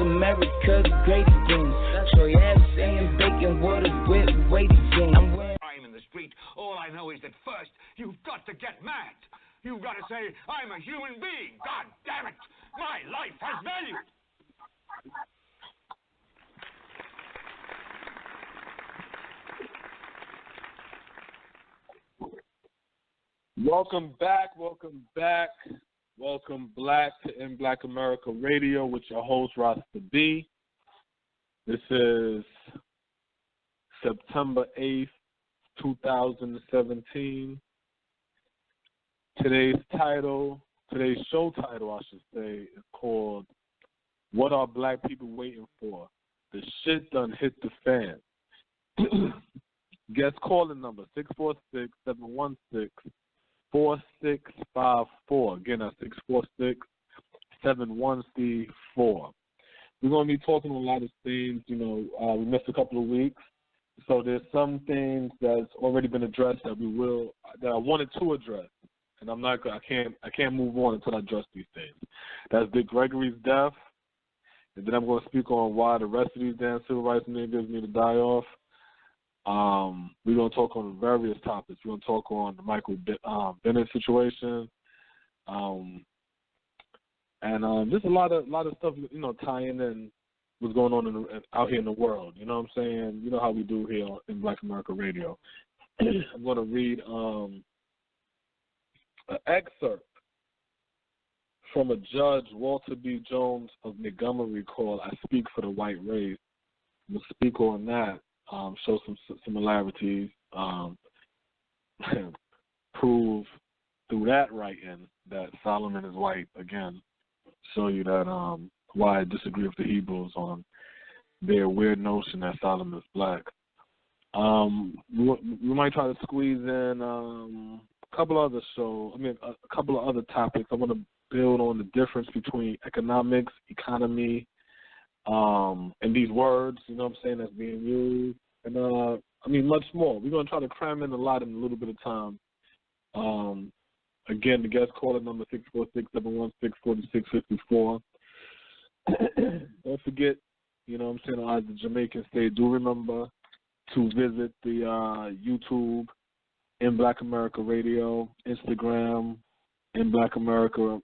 America's great again. So you have saying bacon, water, with weight again. I'm in the street. All I know is that first, you've got to get mad. You've got to say, I'm a human being. God damn it. My life has value. Welcome back. Welcome Black to In Black America Radio with your host, Rasta B. This is September 8th, 2017. Today's show title, I should say, is called What Are Black People Waiting For? The Shit Done Hit the Fan. Guest calling number 646-716-4654. Again, that's 646-71C4. We're going to be talking a lot of things. We missed a couple of weeks. So there's some things that's already been addressed that I wanted to address. And I can't move on until I address these things. That's Dick Gregory's death. And then I'm going to speak on why the rest of these damn civil rights niggas need to die off. We're going to talk on various topics. We're going to talk on the Michael Bennett situation. And just a lot of stuff, tying in what's going on out here in the world. You know what I'm saying? You know how we do here in Black America Radio. I'm going to read an excerpt from a judge, Walter B. Jones of Montgomery, called I Speak for the White Race. We'll speak on that, show some similarities, prove through that writing that Solomon is white again, show you that why I disagree with the Hebrews on their weird notion that Solomon is black. We might try to squeeze in a couple of other topics. I want to build on the difference between economics, economy, and these words, that's being used. And, much more. We're going to try to cram in a lot in a little bit of time. Again, the guest caller number 646-716-4654. Don't forget, as the Jamaicans say, do remember to visit the YouTube In Black America Radio, Instagram, In Black America,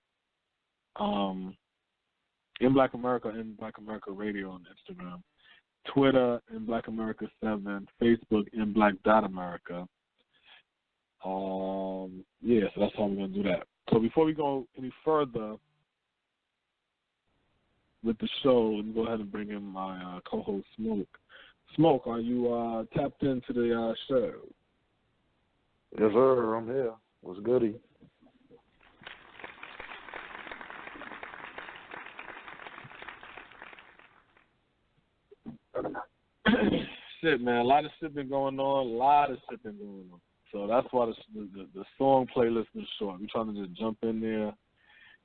In Black America Radio on Instagram, Twitter In Black America 7, Facebook In Black America. So that's how we're gonna do that. So before we go any further with the show, let me go ahead and bring in my co-host Smoke. Smoke, are you tapped into the show? Yes, sir. I'm here. What's goody? Shit, man. A lot of shit been going on. So that's why the song playlist is short. We're trying to just jump in there,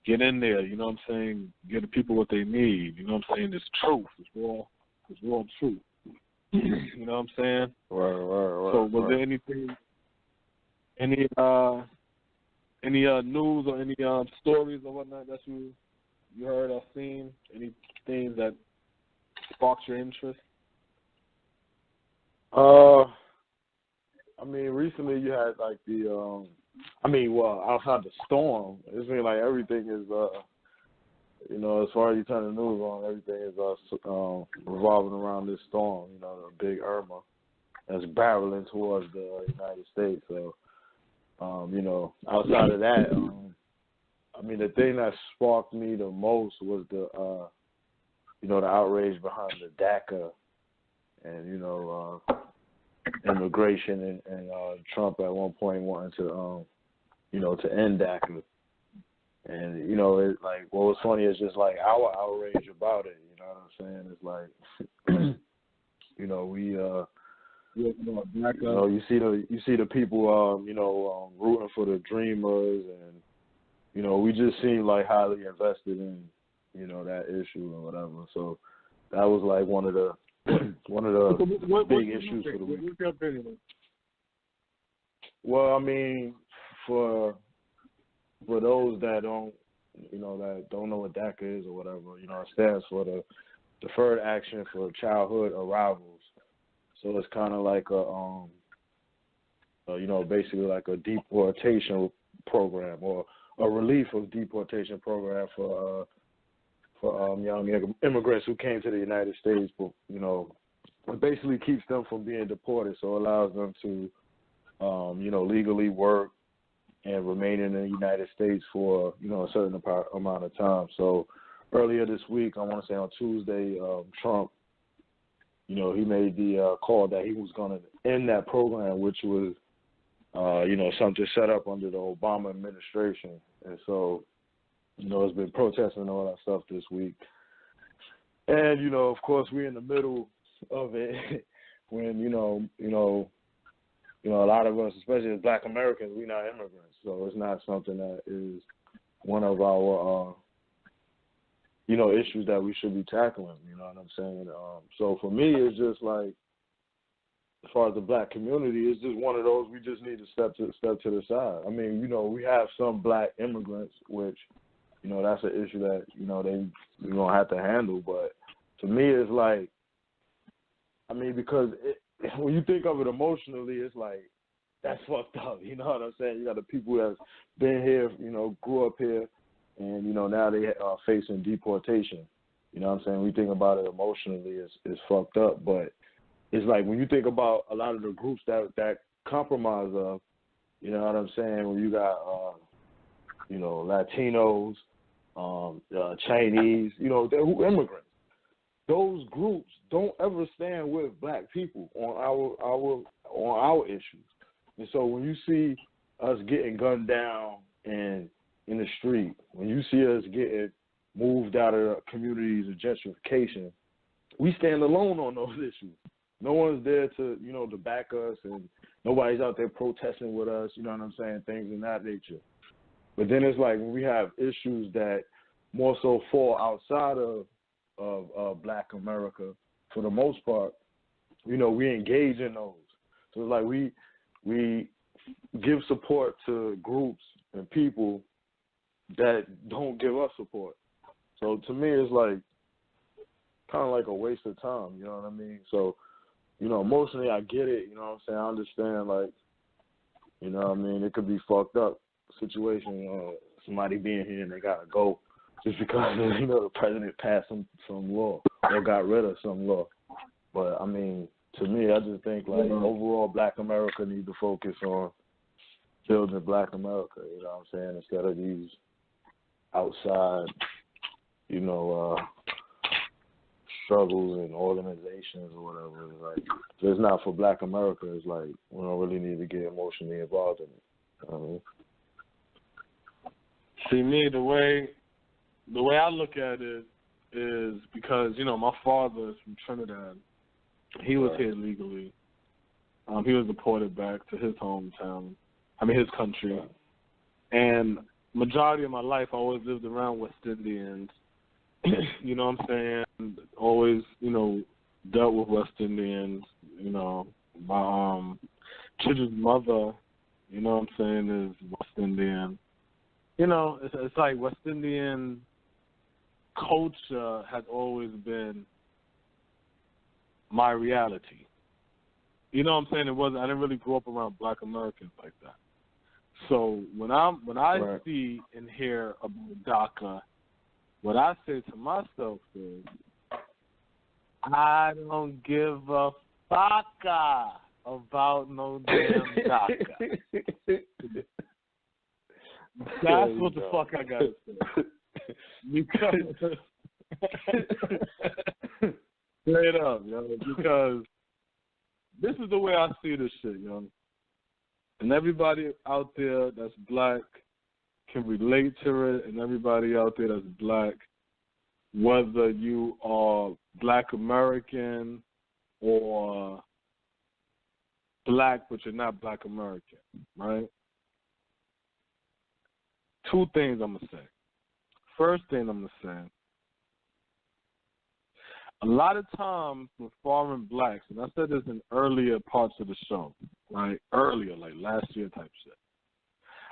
get in there, you know what I'm saying? Give the people what they need, you know what I'm saying? It's truth. It's raw truth. You know what I'm saying? Right. So was there anything, any news or any stories or whatnot that you heard or seen? Anything that sparked your interest? Recently you had like the, outside the storm, it's been like everything is, as far as you turn the news on, everything is revolving around this storm, the big Irma that's barreling towards the United States. So, outside of that, the thing that sparked me the most was the outrage behind the DACA and, immigration and Trump at one point wanting to, to end DACA. And, what was funny is just like our outrage about it, you know what I'm saying? It's like, you see the people, rooting for the Dreamers, and, we just seem like highly invested in, that issue or whatever. So that was like one of the big issues for the week. What's your opinion? Well, for those that don't know what DACA is or whatever, it stands for the deferred action for childhood arrivals. So it's kind of like basically like a deportation program or a relief of deportation program for young immigrants who came to the United States, but it basically keeps them from being deported. So it allows them to, legally work and remain in the United States for a certain amount of time. So earlier this week, I want to say on Tuesday, Trump, he made the call that he was going to end that program, which was, something set up under the Obama administration. And so, it's been protesting and all that stuff this week. And, of course, we're in the middle of it when, a lot of us, especially as Black Americans, we're not immigrants. So it's not something that is one of our, issues that we should be tackling, you know what I'm saying? So for me, it's just like, as far as the Black community, it's just one of those we just need to step to the side. I mean, we have some Black immigrants, which, that's an issue that, they're going to have to handle. But to me, it's like, I mean, because when you think of it emotionally, it's like, that's fucked up. You know what I'm saying? You got the people that's been here, grew up here, and, now they are facing deportation. You know what I'm saying? We think about it emotionally, it's fucked up. But it's like when you think about a lot of the groups that compromise of, you know what I'm saying, when you got, Latinos, Chinese, they're immigrants. Those groups don't ever stand with Black people on our issues. And so when you see us getting gunned down and in the street, when you see us getting moved out of communities of gentrification, we stand alone on those issues. No one's there to, to back us, and nobody's out there protesting with us, you know what I'm saying, things of that nature. But then it's like when we have issues that more so fall outside of Black America, for the most part, we engage in those. So it's like we give support to groups and people that don't give us support. So to me, it's like kind of like a waste of time, you know what I mean? So, emotionally, I get it, you know what I'm saying? I understand, like, you know what I mean? It could be fucked up situation, somebody being here and they got to go just because, the president passed some law or got rid of some law. But, I mean, to me, I just think, like, overall Black America needs to focus on building Black America, you know what I'm saying, instead of these outside, struggles and organizations or whatever. It's like, if it's not for Black America, it's like we don't really need to get emotionally involved in it. You know what I mean? See, me, the way I look at it is because, my father is from Trinidad. He was here legally. He was deported back to his hometown, his country. And majority of my life, I always lived around West Indians. You know what I'm saying? Always, dealt with West Indians. My children's mother, you know what I'm saying, is West Indian. It's like West Indian culture has always been my reality. You know what I'm saying? I didn't really grow up around Black Americans like that. So when I see and hear about DACA, what I say to myself is, I don't give a fuck about no damn DACA. That's what the fuck I gotta say. Because straight up, because this is the way I see this shit, And everybody out there that's Black can relate to it, and everybody out there that's Black, whether you are Black American or Black but you're not Black American, right? Two things I'm going to say. First thing I'm going to say, a lot of times with foreign Blacks, and I said this in earlier parts of the show, right? Earlier, like last year type shit.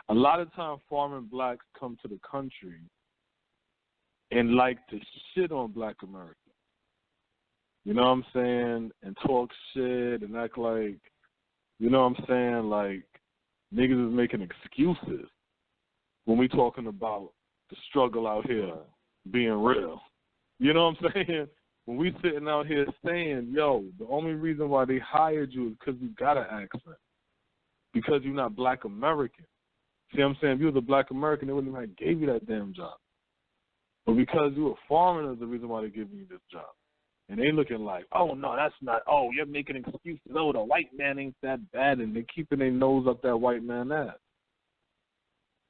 A lot of times foreign Blacks come to the country and like to shit on Black Americans. you know what I'm saying, and talk shit and act like, you know what I'm saying, like niggas is making excuses when we talking about the struggle out here being real. You know what I'm saying? When we sitting out here saying, yo, the only reason why they hired you is because you got an accent. Because you're not Black American. See what I'm saying? If you was a Black American, they wouldn't have gave you that damn job. But because you're a foreigner is the reason why they're giving you this job. And they looking like, oh, no, that's not, oh, you're making excuses. Oh, the white man ain't that bad. And they keeping their nose up that white man's ass.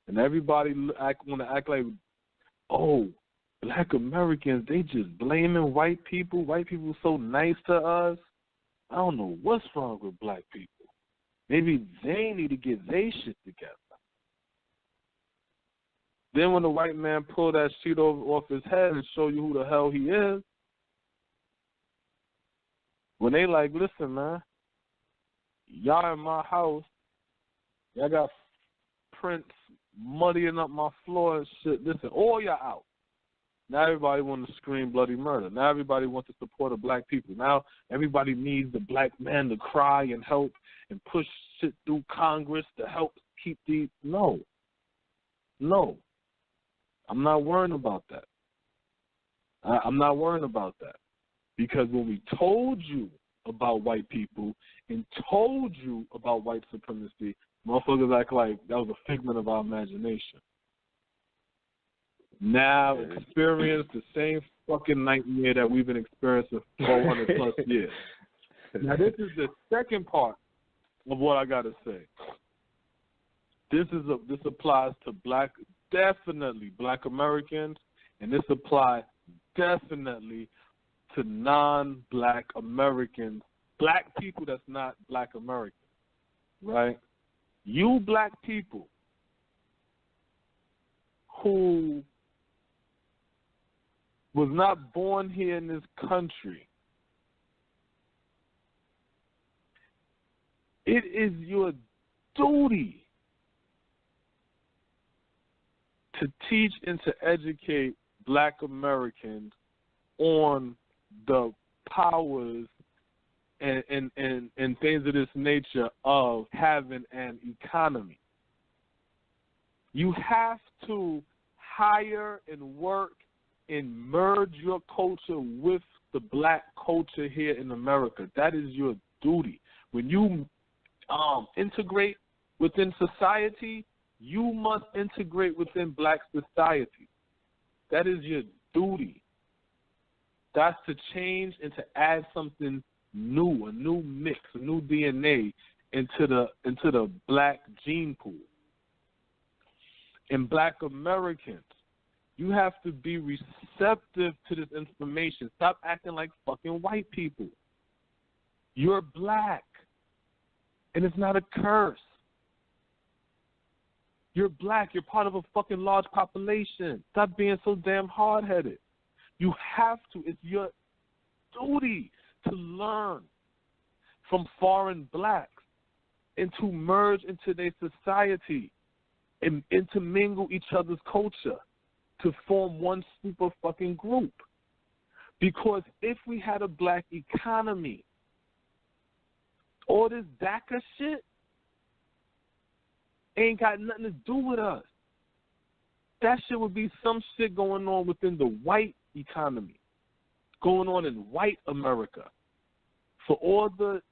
And everybody want to act like, oh, Black Americans, they just blaming white people. White people so nice to us. I don't know what's wrong with black people. Maybe they need to get their shit together. Then when the white man pull that sheet off his head and show you who the hell he is, when they like, listen, man, y'all in my house, y'all got prints muddying up my floor and shit. Listen, all y'all out. Now everybody wants to scream bloody murder. Now everybody wants to support the black people. Now everybody needs the black man to cry and help and push shit through Congress to help keep these. No. I'm not worrying about that. I'm not worrying about that. Because when we told you about white people and told you about white supremacy, motherfuckers act like that was a figment of our imagination. Now experience the same fucking nightmare that we've been experiencing for 400 plus years. Now this is the second part of what I got to say. This applies to definitely Black Americans, and this applies definitely to non-Black Americans, Black people that's not Black Americans, right? You Black people who was not born here in this country, it is your duty to teach and to educate Black Americans on the powers and things of this nature of having an economy. You have to hire and work and merge your culture with the Black culture here in America. That is your duty. When you integrate within society, you must integrate within Black society. That is your duty. That's to change and to add something new, a new mix, a new DNA into the Black gene pool. And Black Americans, you have to be receptive to this information. Stop acting like fucking white people. You're Black, and it's not a curse. You're Black. You're part of a fucking large population. Stop being so damn hard-headed. You have to. It's your duty to learn from foreign Blacks and to merge into their society and intermingle each other's culture to form one super fucking group. Because if we had a Black economy, all this DACA shit ain't got nothing to do with us. That shit would be some shit going on within the white economy, going on in white America. For all the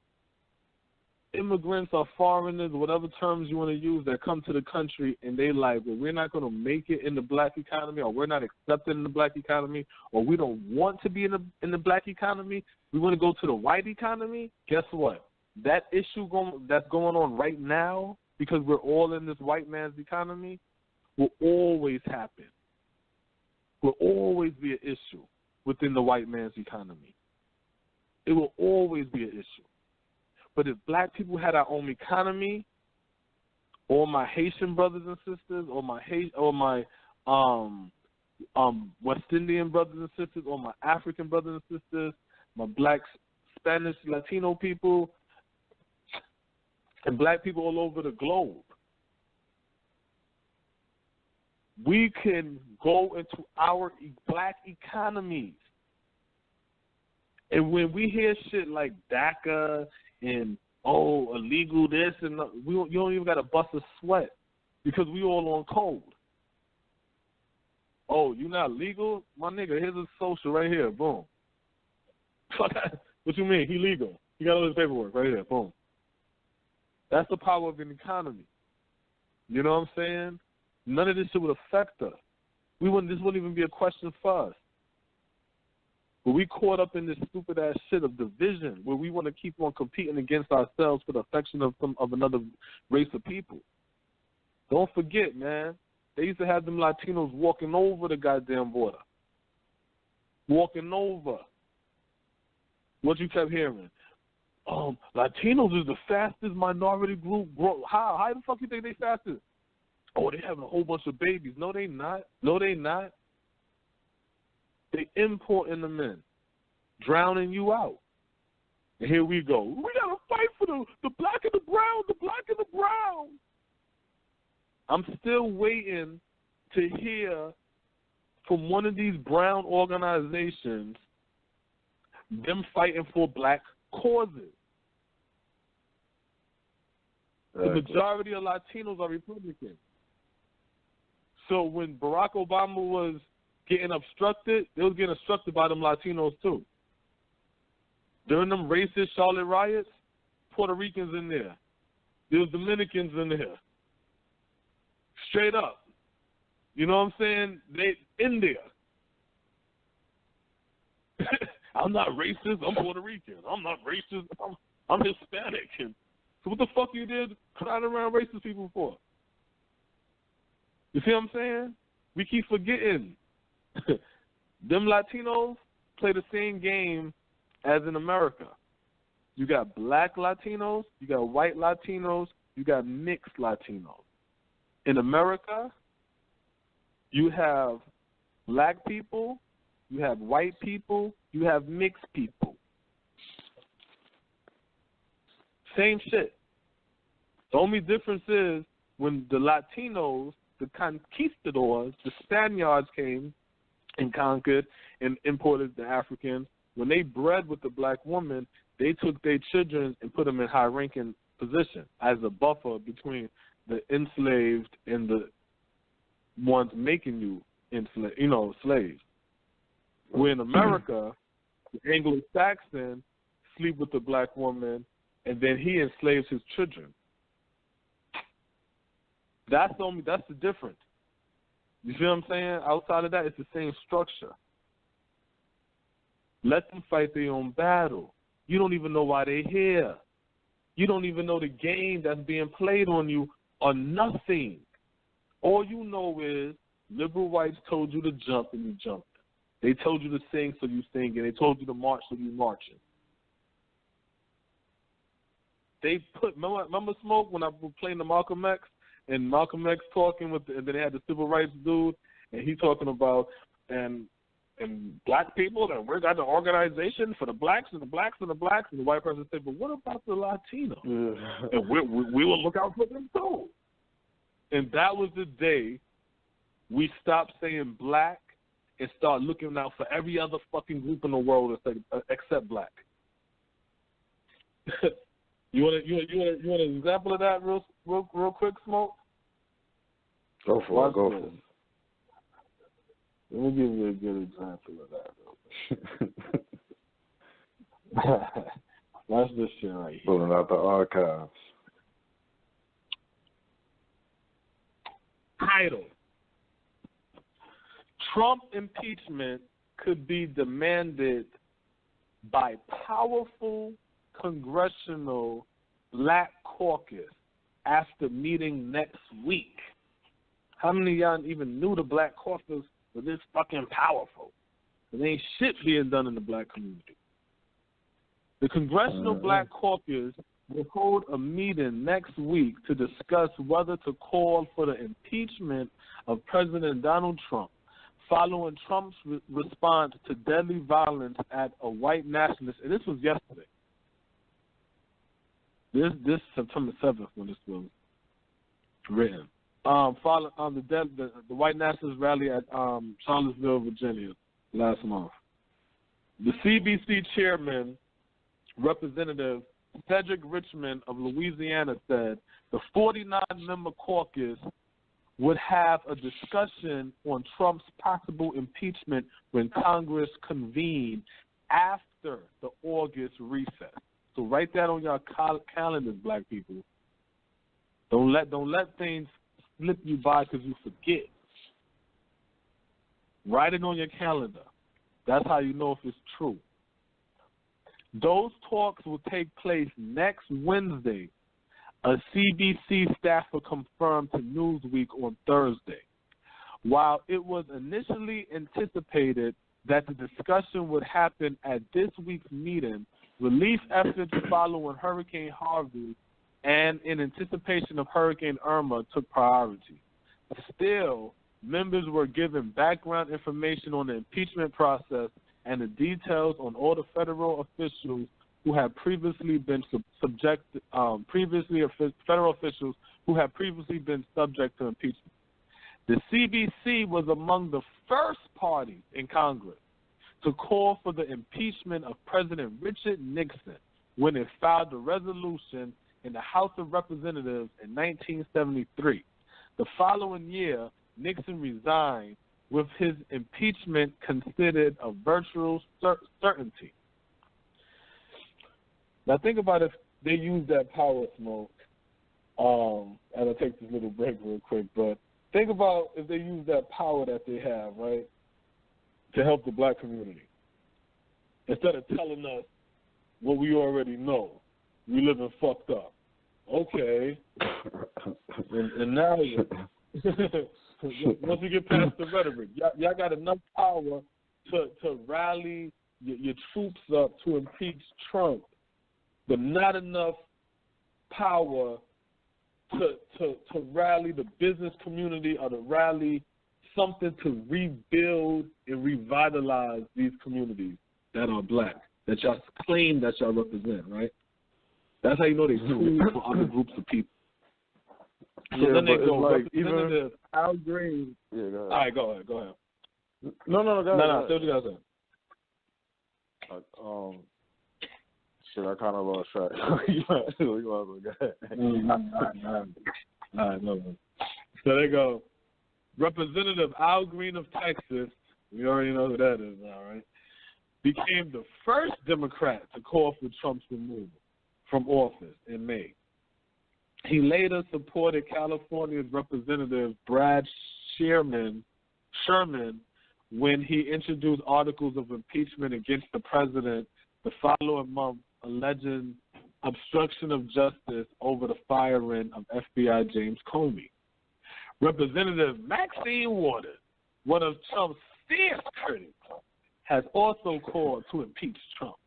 immigrants or foreigners, whatever terms you want to use, that come to the country and they like, well, we're not going to make it in the Black economy, or we're not accepted in the Black economy, or we don't want to be in the Black economy, we want to go to the white economy. Guess what? That issue that's going on right now, because we're all in this white man's economy, will always happen. Will always be an issue within the white man's economy. It will always be an issue. But if Black people had our own economy, all my Haitian brothers and sisters, or my West Indian brothers and sisters, or my African brothers and sisters, my Black, Spanish, Latino people, and Black people all over the globe, we can go into our Black economies And when we hear shit like DACA and, illegal this, and you don't even got to bust a sweat because we all on code. Oh, you not legal? My nigga, here's a social right here. Boom. What you mean? He legal. He got all his paperwork right here. Boom. That's the power of an economy. You know what I'm saying? None of this shit would affect us. This wouldn't even be a question for us. But we caught up in this stupid ass shit of division where we want to keep on competing against ourselves for the affection of another race of people. Don't forget, man. They used to have them Latinos walking over the goddamn border. Walking over. What you kept hearing? Latinos is the fastest minority group. How the fuck you think they fastest? Oh, they having a whole bunch of babies. No, they not. No, they not. They importing them in, drowning you out. And here we go. We got to fight for the black and the brown, the black and the brown. I'm still waiting to hear from one of these brown organizations them fighting for black causes. The majority of Latinos are Republicans. So when Barack Obama was getting obstructed, they was getting obstructed by them Latinos too. During them racist Charlotte riots, Puerto Ricans in there. There was Dominicans in there. Straight up. You know what I'm saying? They in there. I'm not racist. I'm Puerto Rican. I'm not racist. I'm Hispanic. And so what the fuck you did crowd around racist people for? You see what I'm saying? We keep forgetting. Them Latinos play the same game as in America. You got black Latinos, you got white Latinos, you got mixed Latinos. In America, you have black people, you have white people, you have mixed people. Same shit. The only difference is when the Latinos, the conquistadors, the Spaniards came and conquered and imported the Africans, when they bred with the black woman, they took their children and put them in high-ranking position as a buffer between the enslaved and the ones making you slaves. Where in America, the Anglo-Saxon sleep with the black woman, and then he enslaves his children. That's the difference. You see what I'm saying? Outside of that, it's the same structure. Let them fight their own battle. You don't even know why they're here. You don't even know the game that's being played on you or nothing. All you know is liberal whites told you to jump and you jumped. They told you to sing, so you sing, and they told you to march, so you marching. They remember Smoke when I was playing the Malcolm X, and Malcolm X talking and then they had the civil rights dude, and he talking about and black people, and we got the organization for the blacks and the blacks and the blacks, and the white person said, but what about the Latinos? Yeah. And we will look out for them too. And that was the day we stopped saying black and start looking out for every other fucking group in the world except black. You want an example of that real quick, Smoke? Go for it. Let me give you a good example of that. Watch this shit right here. Pulling out the archives. Title: Trump impeachment could be demanded by powerful congressional black caucus after meeting next week. How many of y'all even knew the black caucus was this fucking powerful? There ain't shit being done in the black community. The Congressional Black Caucus will hold a meeting next week to discuss whether to call for the impeachment of President Donald Trump following Trump's response to deadly violence at a white nationalist. And this was yesterday. This September 7th when this was written. Following the white nationalist rally at Charlottesville, Virginia, last month. The CBC chairman, Representative Cedric Richmond of Louisiana, said the 49-member caucus would have a discussion on Trump's possible impeachment when Congress convened after the August recess. So write that on your calendars, black people. Don't let things slip you by because you forget. Write it on your calendar. That's how you know if it's true. Those talks will take place next Wednesday. A CBC staffer confirmed to Newsweek on Thursday. While it was initially anticipated that the discussion would happen at this week's meeting, relief efforts following Hurricane Harvey and in anticipation of Hurricane Irma took priority. Still, members were given background information on the impeachment process and the details on all the federal officials who had previously been federal officials who had previously been subject to impeachment. The CBC was among the first parties in Congress to call for the impeachment of President Richard Nixon when it filed a resolution in the House of Representatives in 1973. The following year, Nixon resigned, with his impeachment considered a virtual certainty. Now think about if they use that power, Smoke, and I'll take this little break real quick, but think about if they use that power that they have, right, to help the black community. Instead of telling us what we already know, we living fucked up. Okay. and now once we get past the rhetoric, y'all got enough power to rally your troops up to impeach Trump, but not enough power to rally the business community or to rally something to rebuild and revitalize these communities that are black, that y'all claim that y'all represent, right? That's how you know they tool for other groups of people. So yeah, then they go, like Representative Al Green. Yeah, go ahead. All right, go ahead. No, go ahead. Say what you got to say. Shit, I kind of lost track. Go ahead. All right, no. So they go, Representative Al Green of Texas, we already know who that is now, right, became the first Democrat to call for Trump's removal from office in May. He later supported California's Representative Brad Sherman when he introduced articles of impeachment against the president the following month, alleging obstruction of justice over the firing of FBI James Comey. Representative Maxine Waters, one of Trump's fierce critics, has also called to impeach Trump.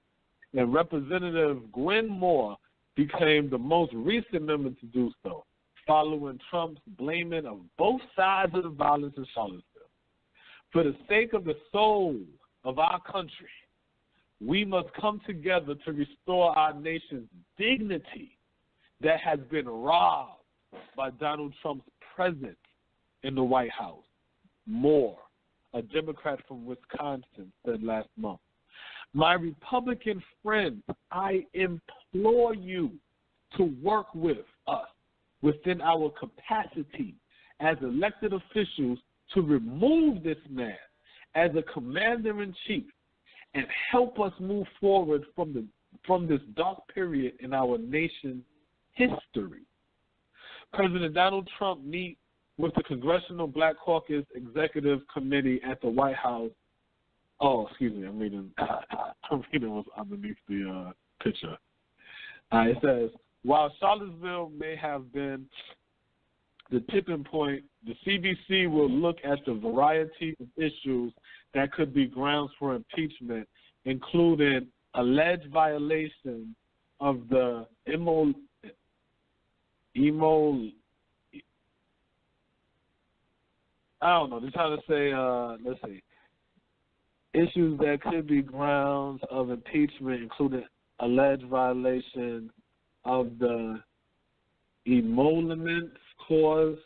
And Representative Gwen Moore became the most recent member to do so, following Trump's blaming of both sides of the violence in Charlottesville. For the sake of the soul of our country, we must come together to restore our nation's dignity that has been robbed by Donald Trump's presence in the White House. Moore, a Democrat from Wisconsin, said last month. My Republican friends, I implore you to work with us within our capacity as elected officials to remove this man as a commander-in-chief and help us move forward from this dark period in our nation's history. President Donald Trump meets with the Congressional Black Caucus Executive Committee at the White House. Oh, excuse me, I'm reading what's underneath the picture. It says, while Charlottesville may have been the tipping point, the CBC will look at the variety of issues that could be grounds for impeachment, including alleged violations of the I don't know, they're trying to say, let's see, issues that could be grounds of impeachment, including alleged violations of the emoluments clause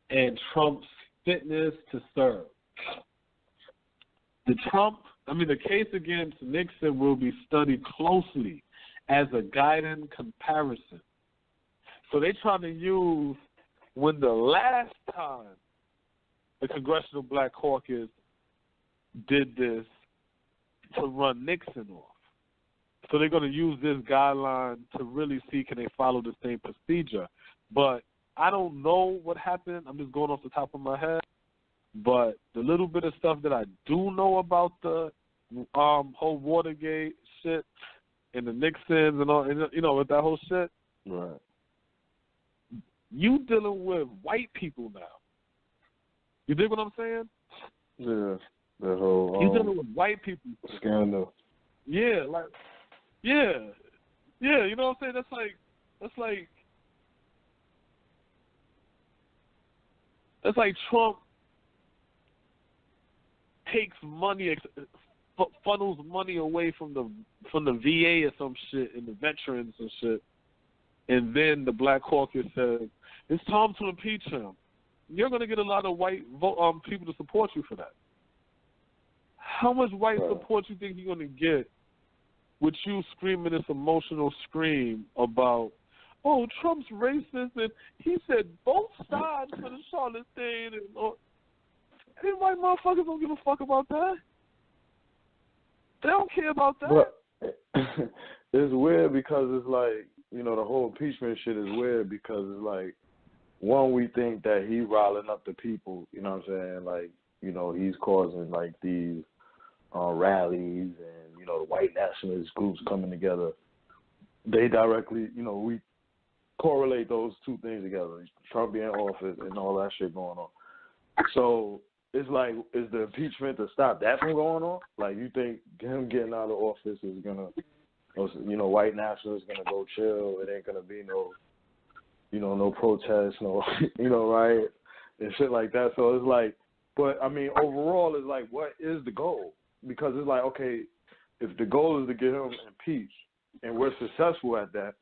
and Trump's fitness to serve. The Trump the case against Nixon will be studied closely as a guiding comparison. So they trying to use when the last time the Congressional Black Caucus did this to run Nixon off. So they're going to use this guideline to really see can they follow the same procedure. But I don't know what happened. I'm just going off the top of my head. But the little bit of stuff that I do know about the whole Watergate shit and the Nixons and all, and, with that whole shit, right? You dealing with white people now. You dig what I'm saying? Yeah, the whole you dealing with white people scandal. Yeah, yeah. You know what I'm saying? That's like Trump takes money, funnels money away from the VA or some shit and the veterans and shit, and then the Black Caucus says it's time to impeach him. You're going to get a lot of white people to support you for that. How much white support you think you're going to get with you screaming this emotional scream about, oh, Trump's racist and he said both sides for the Charlotte thing and any white motherfuckers don't give a fuck about that. They don't care about that. But it's weird because it's like, the whole impeachment shit is weird because it's like, one, we think that he's riling up the people, you know what I'm saying? Like, he's causing like these rallies and, the white nationalist groups coming together. They directly, we correlate those two things together. Trump being in office and all that shit going on. So it's like, is the impeachment to stop that from going on? Like, you think him getting out of office is going to, white nationalists going to go chill? It ain't going to be no protests, right? And shit like that. So it's like, but, overall, it's like, what is the goal? Because it's like, okay, if the goal is to get him impeached and we're successful at that,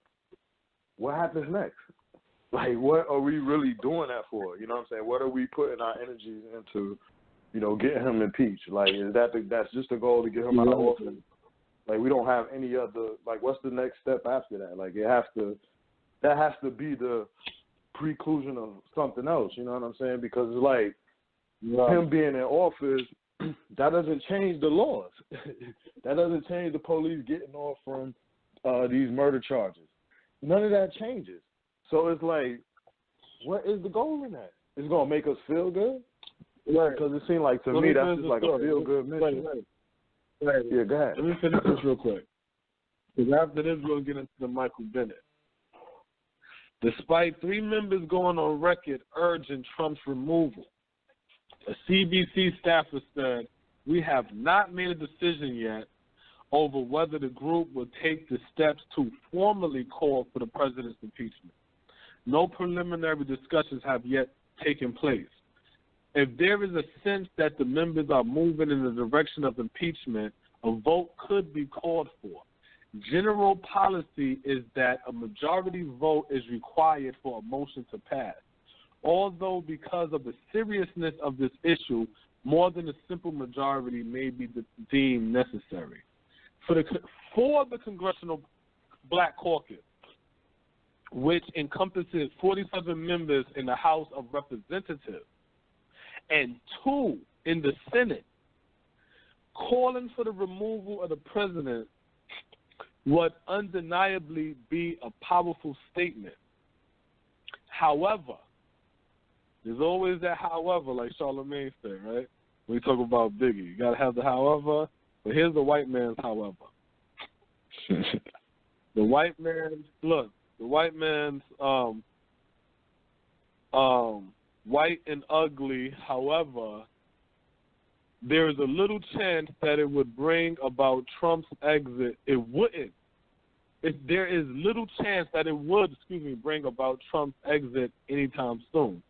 what happens next? Like, what are we really doing that for? You know what I'm saying? What are we putting our energies into, getting him impeached? Like, is that's just the goal to get him out of office? Like, we don't have any other, like, what's the next step after that? Like, that has to be the preclusion of something else, you know what I'm saying? Because it's like, him being in office, that doesn't change the laws. That doesn't change the police getting off from these murder charges. None of that changes. So it's like, what is the goal in that? It's going to make us feel good? Right. Because it seems like, to me, that's just like a feel-good mission. Right. Yeah, go ahead. Let me finish this real quick. Because after this, we'll get into the Michael Bennett. Despite 3 members going on record urging Trump's removal, a CBC staffer said, we have not made a decision yet over whether the group will take the steps to formally call for the president's impeachment. No preliminary discussions have yet taken place. If there is a sense that the members are moving in the direction of impeachment, a vote could be called for. General policy is that a majority vote is required for a motion to pass. Although because of the seriousness of this issue, more than a simple majority may be deemed necessary. For the Congressional Black Caucus, which encompasses 47 members in the House of Representatives and 2 in the Senate, calling for the removal of the president would undeniably be a powerful statement. However, there's always that however, like Charlamagne said, right? When we talk about Biggie, you got to have the however, but here's the white man's however. The white man's white and ugly, however, there is a little chance that it would bring about Trump's exit. It wouldn't. There is little chance that it would, bring about Trump's exit anytime soon.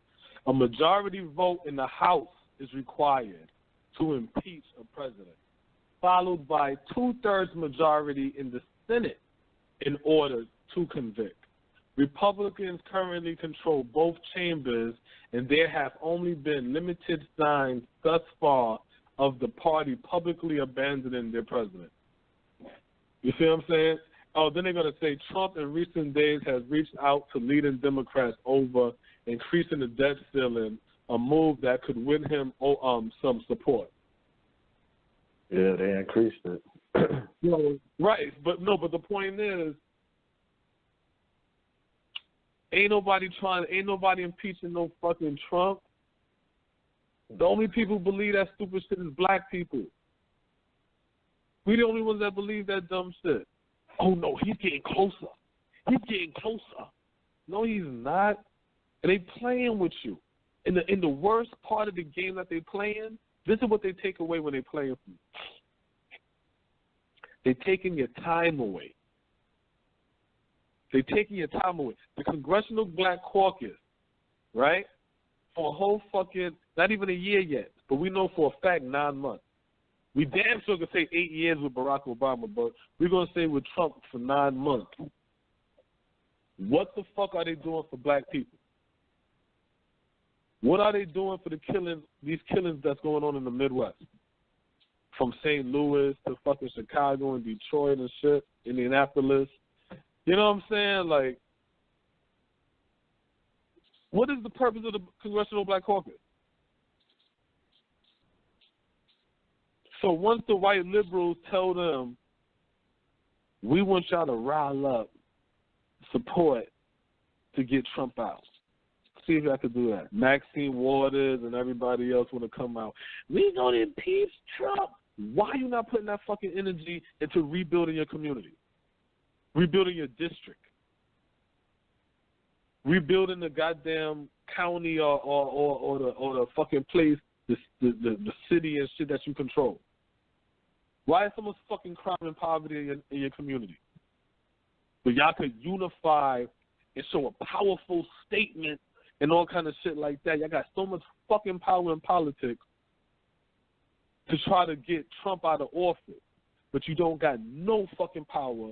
A majority vote in the House is required to impeach a president, followed by 2/3 majority in the Senate in order to convict. Republicans currently control both chambers, and there have only been limited signs thus far of the party publicly abandoning their president. You see what I'm saying? Oh, then they're going to say Trump in recent days has reached out to leading Democrats over increasing the debt ceiling, a move that could win him some support. Yeah, they increased it. Right, but the point is, ain't nobody impeaching no fucking Trump. The only people who believe that stupid shit is black people. We the only ones that believe that dumb shit. Oh no, he's getting closer. He's getting closer. No, he's not. And they playing with you. In the worst part of the game that they playing, this is what they take away when they playing with you. They're taking your time away. They're taking your time away. The Congressional Black Caucus, right? For a whole fucking, not even a year yet, but we know for a fact 9 months. We damn sure could say 8 years with Barack Obama, but we're going to say with Trump for 9 months. What the fuck are they doing for black people? What are they doing for these killings that's going on in the Midwest? From St. Louis to fucking Chicago and Detroit and shit, Indianapolis. You know what I'm saying? Like, what is the purpose of the Congressional Black Caucus? So once the white liberals tell them, we want y'all to rile up support to get Trump out. See if I could do that. Maxine Waters and everybody else want to come out. We going to impeach Trump. Why are you not putting that fucking energy into rebuilding your community? Rebuilding your district? Rebuilding the goddamn county or the fucking place, the city and shit that you control? Why is so much fucking crime and poverty in your community? But y'all could unify and show a powerful statement and all kind of shit like that. Y'all got so much fucking power in politics to try to get Trump out of office, but you don't got no fucking power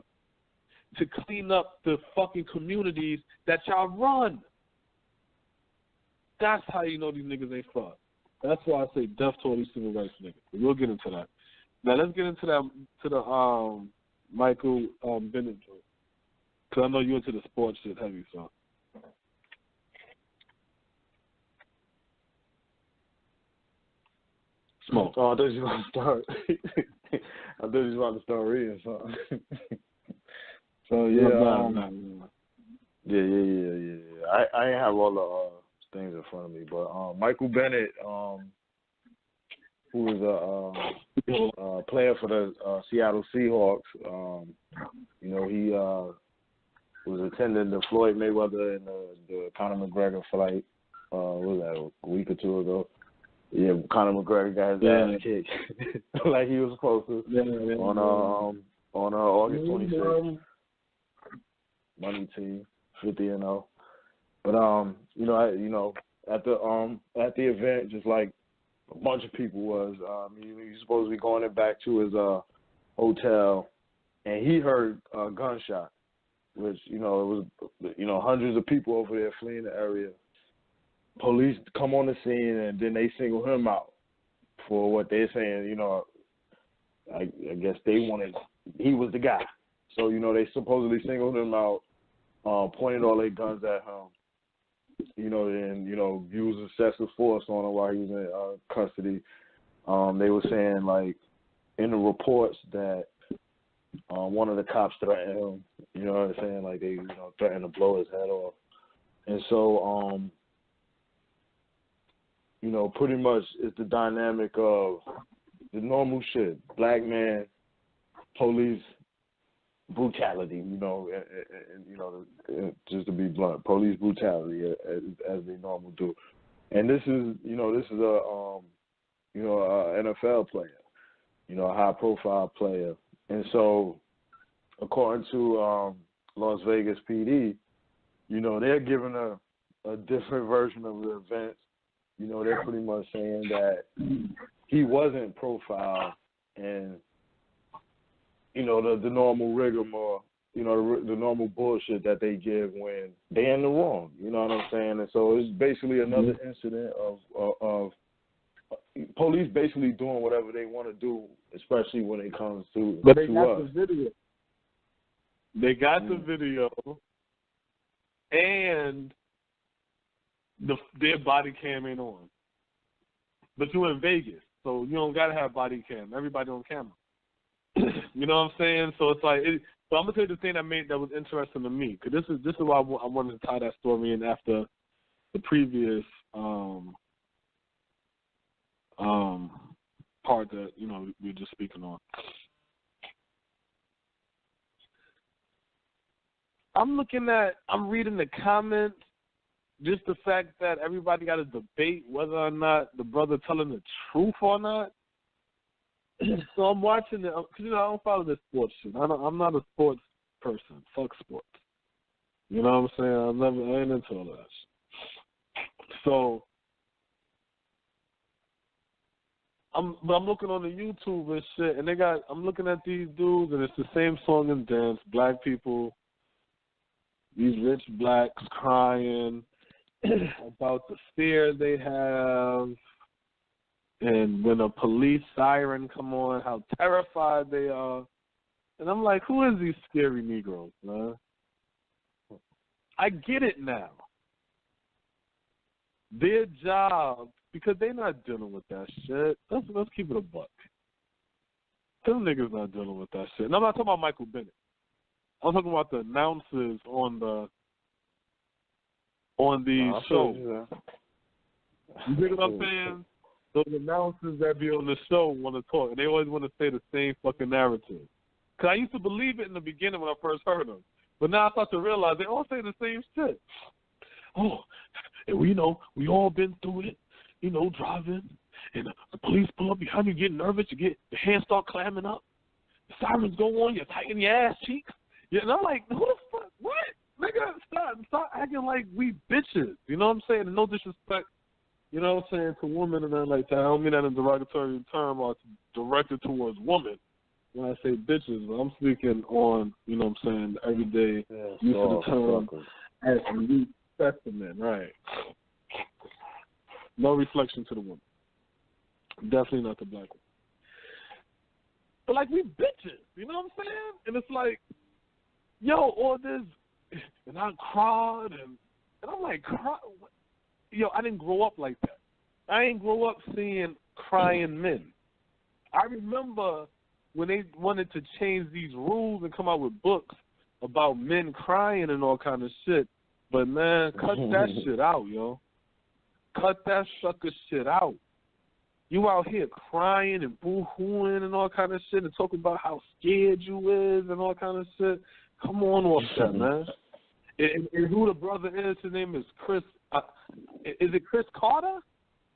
to clean up the fucking communities that y'all run. That's how you know these niggas ain't fucked. That's why I say death to all these civil rights niggas. We'll get into that. Now let's get into the Michael Bennett joint, because I know you into the sports shit heavy, so. Smoke. Oh, I thought you was about to start reading something. So yeah, yeah. I ain't have all the things in front of me, but Michael Bennett, who was a player for the Seattle Seahawks, he was attending the Floyd Mayweather and the Conor McGregor fight. What was that, a week or two ago? Yeah, Conor McGregor got his ass kicked like he was supposed to on August 26th. Money team, 50-0. But at the event, just like a bunch of people was, he was supposed to be going back to his hotel, and he heard a gunshot, which it was hundreds of people over there fleeing the area. Police come on the scene, and then they single him out for what they're saying. I guess they wanted, he was the guy. So, they supposedly singled him out, pointed all their guns at him, and, used excessive force on him while he was in custody. They were saying, like, in the reports that one of the cops threatened him, you know what I'm saying? Like, they, threatened to blow his head off. And so, pretty much it's the dynamic of the normal shit. Black man, police brutality, just to be blunt, police brutality as they normally do. And this is a NFL player, a high profile player. And so according to Las Vegas PD, they're giving a different version of the events. They're pretty much saying that he wasn't profiled and, the normal rigmarole, the normal bullshit that they give when they're in the wrong. You know what I'm saying? And so it's basically another incident of police basically doing whatever they want to do, especially when it comes to But they to got us. the video. They got the video, and their body cam ain't on. But you're in Vegas, so you don't gotta have body cam. Everybody on camera. You know what I'm saying? So it's like, so I'm gonna tell you the thing that was interesting to me, because this is why I wanted to tie that story in after the previous part that we were just speaking on. I'm reading the comments, just the fact that everybody got to debate whether or not the brother telling the truth or not. So I'm watching it, because I don't follow this sports shit. I'm not a sports person. Fuck sports. You know what I'm saying? I ain't into all that shit. So I'm looking on the YouTube and shit, and I'm looking at these dudes, and it's the same song and dance. Black people, these rich blacks crying about the fear they have, and when a police siren come on, how terrified they are. And I'm like, who is these scary Negroes, man? I get it now. Their job, because they're not dealing with that shit. Let's keep it a buck. Them niggas not dealing with that shit. And I'm not talking about Michael Bennett. I'm talking about the announcers on the show. You dig what I'm saying? Those announcers that be on the show want to talk, and they always want to say the same fucking narrative. Because I used to believe it in the beginning when I first heard them. But now I start to realize they all say the same shit. Oh, and we all been through it, driving, and the police pull up behind you, get nervous, your hands start clamming up, the sirens go on, you tighten your ass cheeks. Yeah, and I'm like, who the fuck, what? Nigga, stop acting like we bitches. You know what I'm saying? And no disrespect, you know what I'm saying, to women and nothing like that. I don't mean that in a derogatory term or directed towards women when I say bitches, but I'm speaking on, you know what I'm saying, everyday use of the term as a new specimen, right? No reflection to the woman. Definitely not the black one. But like, we bitches, you know what I'm saying? And it's like, yo, all this, and I cried, and I'm like, yo, I didn't grow up like that. I didn't grow up seeing crying men. I remember when they wanted to change these rules and come out with books about men crying and all kind of shit. But, man, cut that shit out, yo. Cut that sucker shit out. You out here crying and boo-hooing and all kind of shit and talking about how scared you is and all kind of shit. Come on off that, man. And who the brother is, his name is Chris. Is it Chris Carter?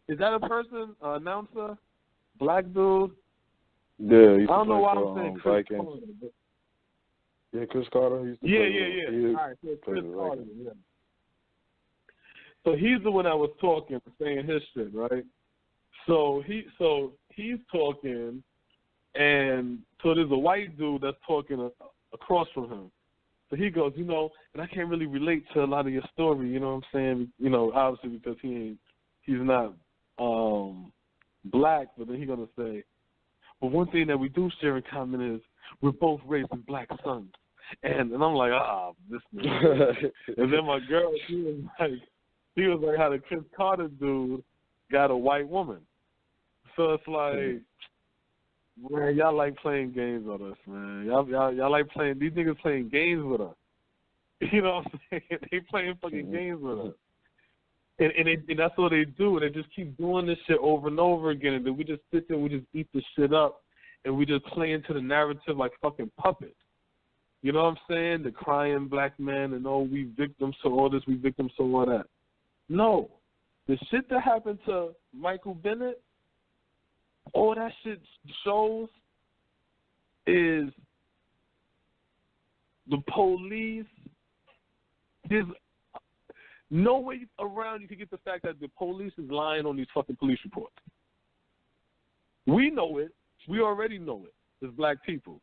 Is that a person, announcer, black dude? Yeah, I don't know why I'm saying Chris Vikings. Carter. But... Yeah, Chris Carter. Yeah. All right, so Chris Carter, yeah. So he's the one that was talking, saying his shit, right? So he's talking, and so there's a white dude that's talking across from him. So he goes, and I can't really relate to a lot of your story, you know what I'm saying? Obviously because he's not black, but then he's gonna say, but one thing that we do share in common is we're both raising black sons. And I'm like, this nigga. And then my girl, she was like how the Chris Carter dude got a white woman. So it's like, man, y'all like playing games with us, man. Y'all like playing, these niggas playing games with us. You know what I'm saying? They playing fucking games with us. And that's what they do. And they just keep doing this shit over and over again. And then we just sit there and we just eat the shit up. And we just play into the narrative like fucking puppets. You know what I'm saying? The crying black man and we victims to all this, we victims to all that. No. The shit that happened to Michael Bennett, all that shit shows is the police. There's no way around you can get the fact that the police is lying on these fucking police reports. We know it. We already know it as black people.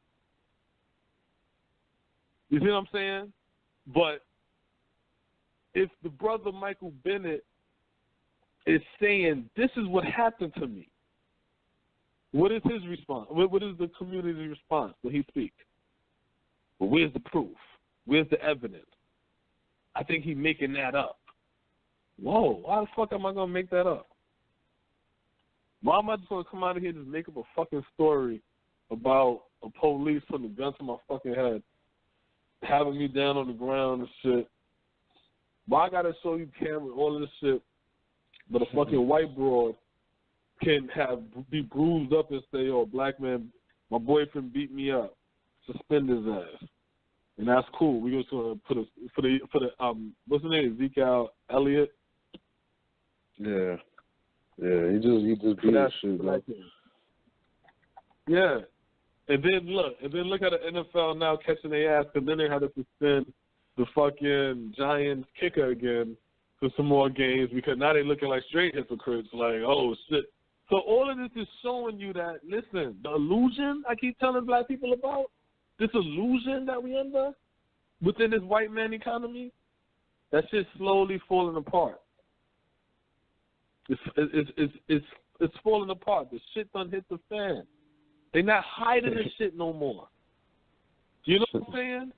You see what I'm saying? But if the brother Michael Bennett is saying, this is what happened to me, What is his response? What is the community's response when he speaks? Well, where's the proof? Where's the evidence? I think he's making that up. Whoa, why the fuck am I going to make that up? Why am I just going to come out of here and just make up a fucking story about a police putting a gun to my fucking head, having me down on the ground and shit? Why I got to show you camera, all of this shit, but a fucking white broad can be bruised up and say, "Oh, black man, my boyfriend beat me up. Suspend his ass." And that's cool. We just gonna put for the what's his name? Ezekiel Elliott. Yeah. Yeah, he just beat that shit, bro. Yeah. And then look at the NFL now catching their ass, because then they had to suspend the fucking Giants kicker again for some more games, because now they looking like straight hypocrites, like, oh shit. So all of this is showing you that, listen, the illusion I keep telling black people about, this illusion that we under within this white man economy, that shit's slowly falling apart. It's falling apart. The shit done hit the fan. They not hiding this shit no more. You know what I'm saying?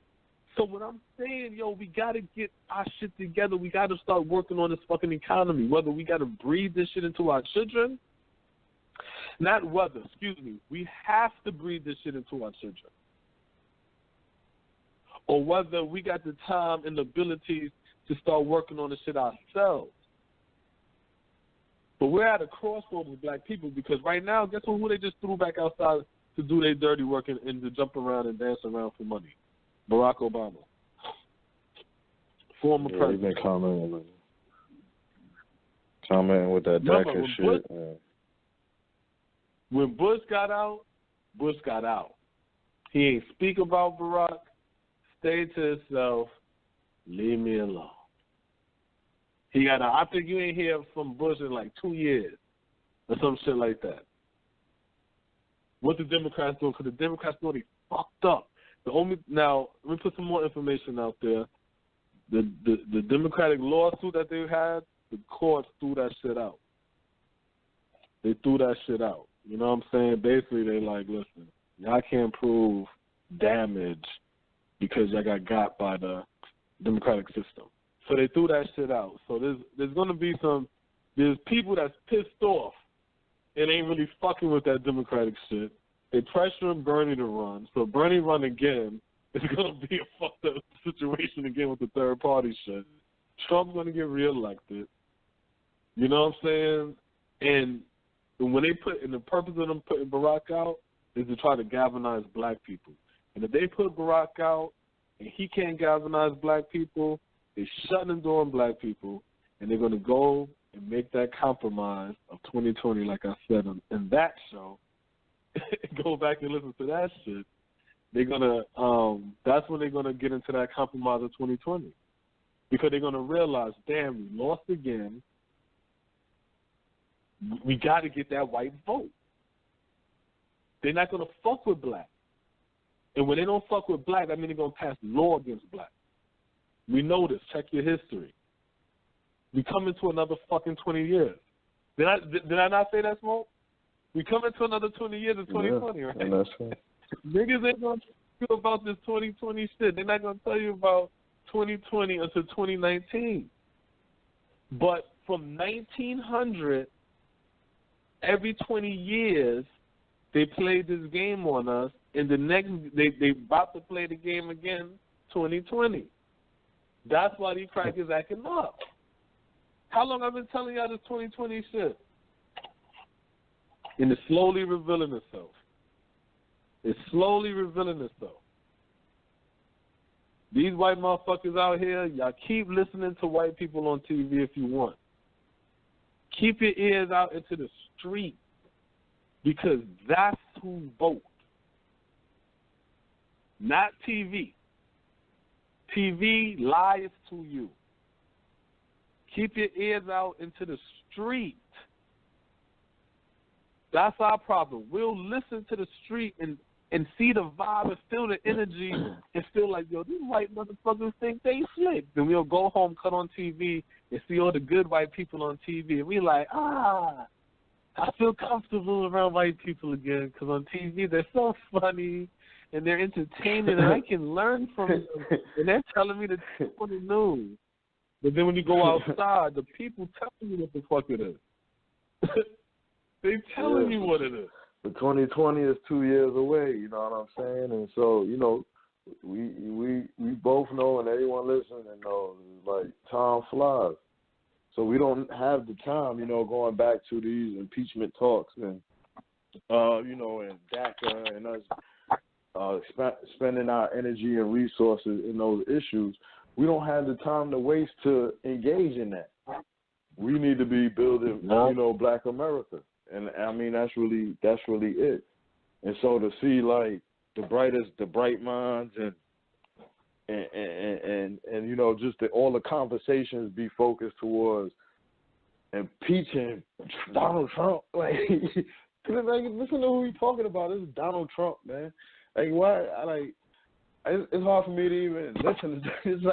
So what I'm saying, yo, we got to get our shit together. We got to start working on this fucking economy, whether we got to breathe this shit into our children. Not whether, excuse me. We have to breathe this shit into our children. Or whether we got the time and the abilities to start working on this shit ourselves. But we're at a crossroads with black people, because right now, guess who they just threw back outside to do their dirty work and to jump around and dance around for money? Barack Obama. Former president. He's been commenting with that DACA shit. When Bush got out, Bush got out. He ain't speak about Barack. Stay to himself. Leave me alone. He got out. I think you ain't hear from Bush in like 2 years or some shit like that. What the Democrats doing? Because the Democrats know they fucked up. Now, let me put some more information out there. The Democratic lawsuit that they had, the courts threw that shit out. They threw that shit out. You know what I'm saying? Basically, they like, listen, y'all can't prove damage because y'all got by the democratic system. So they threw that shit out. So there's going to be there's people that's pissed off and ain't really fucking with that democratic shit. They pressuring Bernie to run. So Bernie run again, it's going to be a fucked up situation again with the third party shit. Trump's going to get reelected. You know what I'm saying? And when the purpose of them putting Barack out is to try to galvanize black people. And if they put Barack out and he can't galvanize black people, they're shutting the door on black people, and they're going to go and make that compromise of 2020, like I said in that show. Go back and listen to that shit. They're going to, that's when they're going to get into that compromise of 2020. Because they're going to realize, damn, we lost again. We got to get that white vote. They're not going to fuck with black. And when they don't fuck with black, that means they're going to pass law against black. We know this. Check your history. We come into another fucking 20 years. Did I not say that, Smoke? We come into another 20 years in 2020, right? And that's right. Niggas ain't going to tell you about this 2020 shit. They're not going to tell you about 2020 until 2019. But from 1900, every 20 years, they played this game on us, and the next they about to play the game again, 2020. That's why these crackers acting up. How long I've been telling y'all this 2020 shit? And it's slowly revealing itself. It's slowly revealing itself. These white motherfuckers out here, y'all keep listening to white people on TV if you want. Keep your ears out into the street, because that's who vote. Not TV. TV lies to you. Keep your ears out into the street. That's our problem. We'll listen to the street and see the vibe and feel the energy and feel like, yo, these white motherfuckers think they slick. Then we'll go home, cut on TV, and see all the good white people on TV. And we like, I feel comfortable around white people again because on TV they're so funny and they're entertaining and I can learn from them. And they're telling me the truth on the news. But then when you go outside, the people telling you what the fuck it is. They telling you what it is. The 2020 is 2 years away, you know what I'm saying? And so, you know, we both know and everyone listening knows, like, time flies. So we don't have the time, you know, going back to these impeachment talks and, you know, and DACA and us spending our energy and resources in those issues. We don't have the time to waste to engage in that. We need to be building, you know, Black America. And I mean, that's really it. And so to see like the bright minds and you know, just all the conversations be focused towards impeaching Donald Trump. Like, listen to who he's talking about. This is Donald Trump, man. Like, why? It's hard for me to even listen to. It's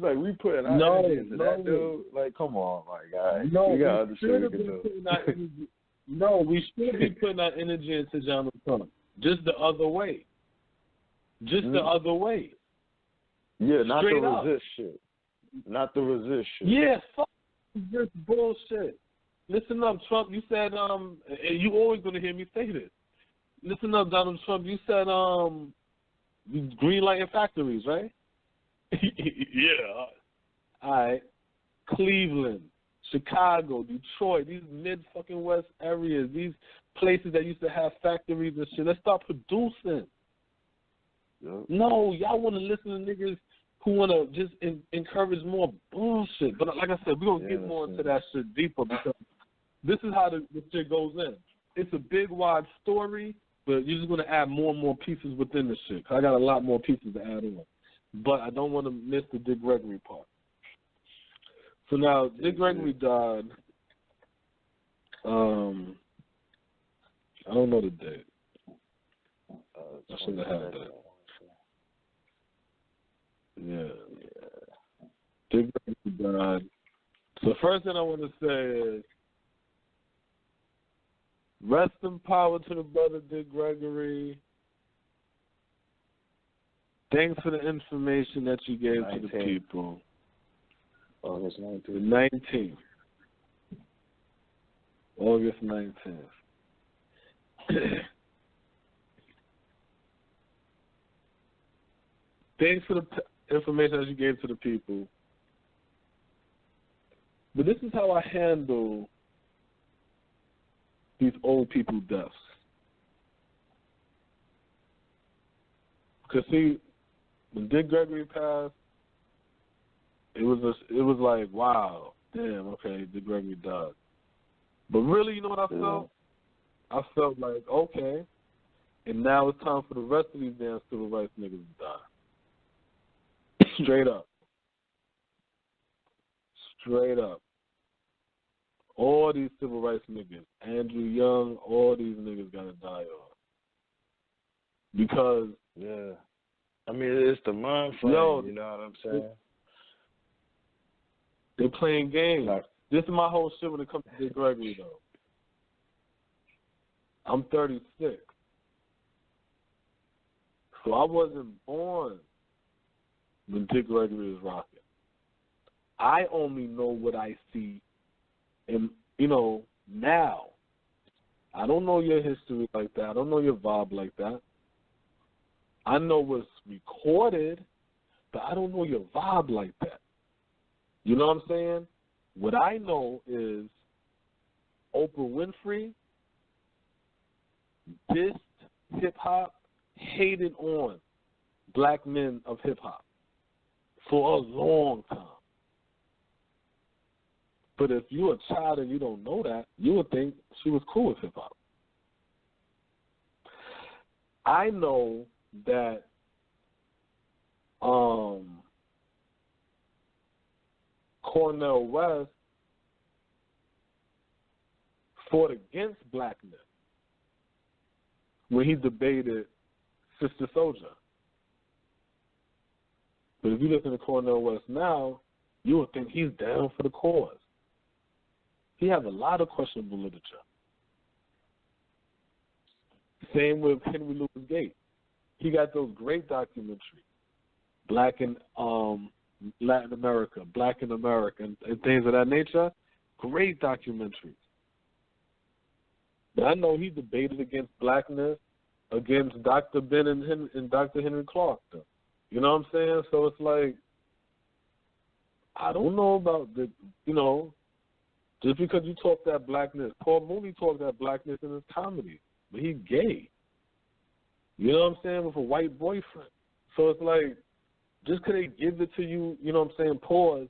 like we putting our energy into that dude. Like, come on, my guy. We gotta understand what we can do. No, we should be putting our energy into Donald Trump. Just the other way. The other way. Yeah, not Straight the up. resist shit. Not the resist shit. Yeah, fuck this bullshit. Listen up, Trump. You said, and you always gonna hear me say this. Listen up, Donald Trump. You said, green lighting factories, right? Yeah. All right. Cleveland, Chicago, Detroit, these mid-fucking West areas, these places that used to have factories and shit. Let's start producing. Yep. No, y'all want to listen to niggas who want to just encourage more bullshit. But like I said, we're going to get more into that shit deeper because this is how the shit goes in. It's a big, wide story, but you're just going to add more and more pieces within the shit. I got a lot more pieces to add on. But I don't want to miss the Dick Gregory part. So now, Dick Gregory died, I don't know the date. I should have had that. Yeah. Dick Gregory died. So the first thing I want to say is, rest in power to the brother Dick Gregory. Thanks for the information that you gave to the people. August 19th. The 19th. August 19th. Thanks for the information that you gave to the people. But this is how I handle these old people deaths. Because see, when Dick Gregory passed, it was like, wow, damn, okay, Dick Gregory died. But really, you know what I felt? I felt like, okay, and now it's time for the rest of these damn civil rights niggas to die. Straight up. Straight up. All these civil rights niggas, Andrew Young, all these niggas gotta die off. Because, yeah, I mean, it's the mind frame, you know what I'm saying? They're playing games. This is my whole shit when it comes to Dick Gregory, though. I'm 36. So I wasn't born when Dick Gregory was rocking. I only know what I see in, you know, now. I don't know your history like that. I don't know your vibe like that. I know what's recorded, but I don't know your vibe like that. You know what I'm saying? What I know is Oprah Winfrey dissed hip-hop, hated on black men of hip-hop for a long time. But if you're a child and you don't know that, you would think she was cool with hip-hop. I know that Cornel West fought against blackness when he debated Sister Soldier. But if you listen to Cornel West now, you would think he's down for the cause. He has a lot of questionable literature. Same with Henry Louis Gates. He got those great documentaries, Black in Latin America, Black in America, and things of that nature. Great documentaries. But I know he debated against blackness, against Dr. Ben and Dr. Henry Clark, though. You know what I'm saying? So it's like, I don't know about the, just because you talk that blackness. Paul Mooney talked that blackness in his comedy, but he's gay. You know what I'm saying? With a white boyfriend. So it's like, just because they give it to you, you know what I'm saying, pause,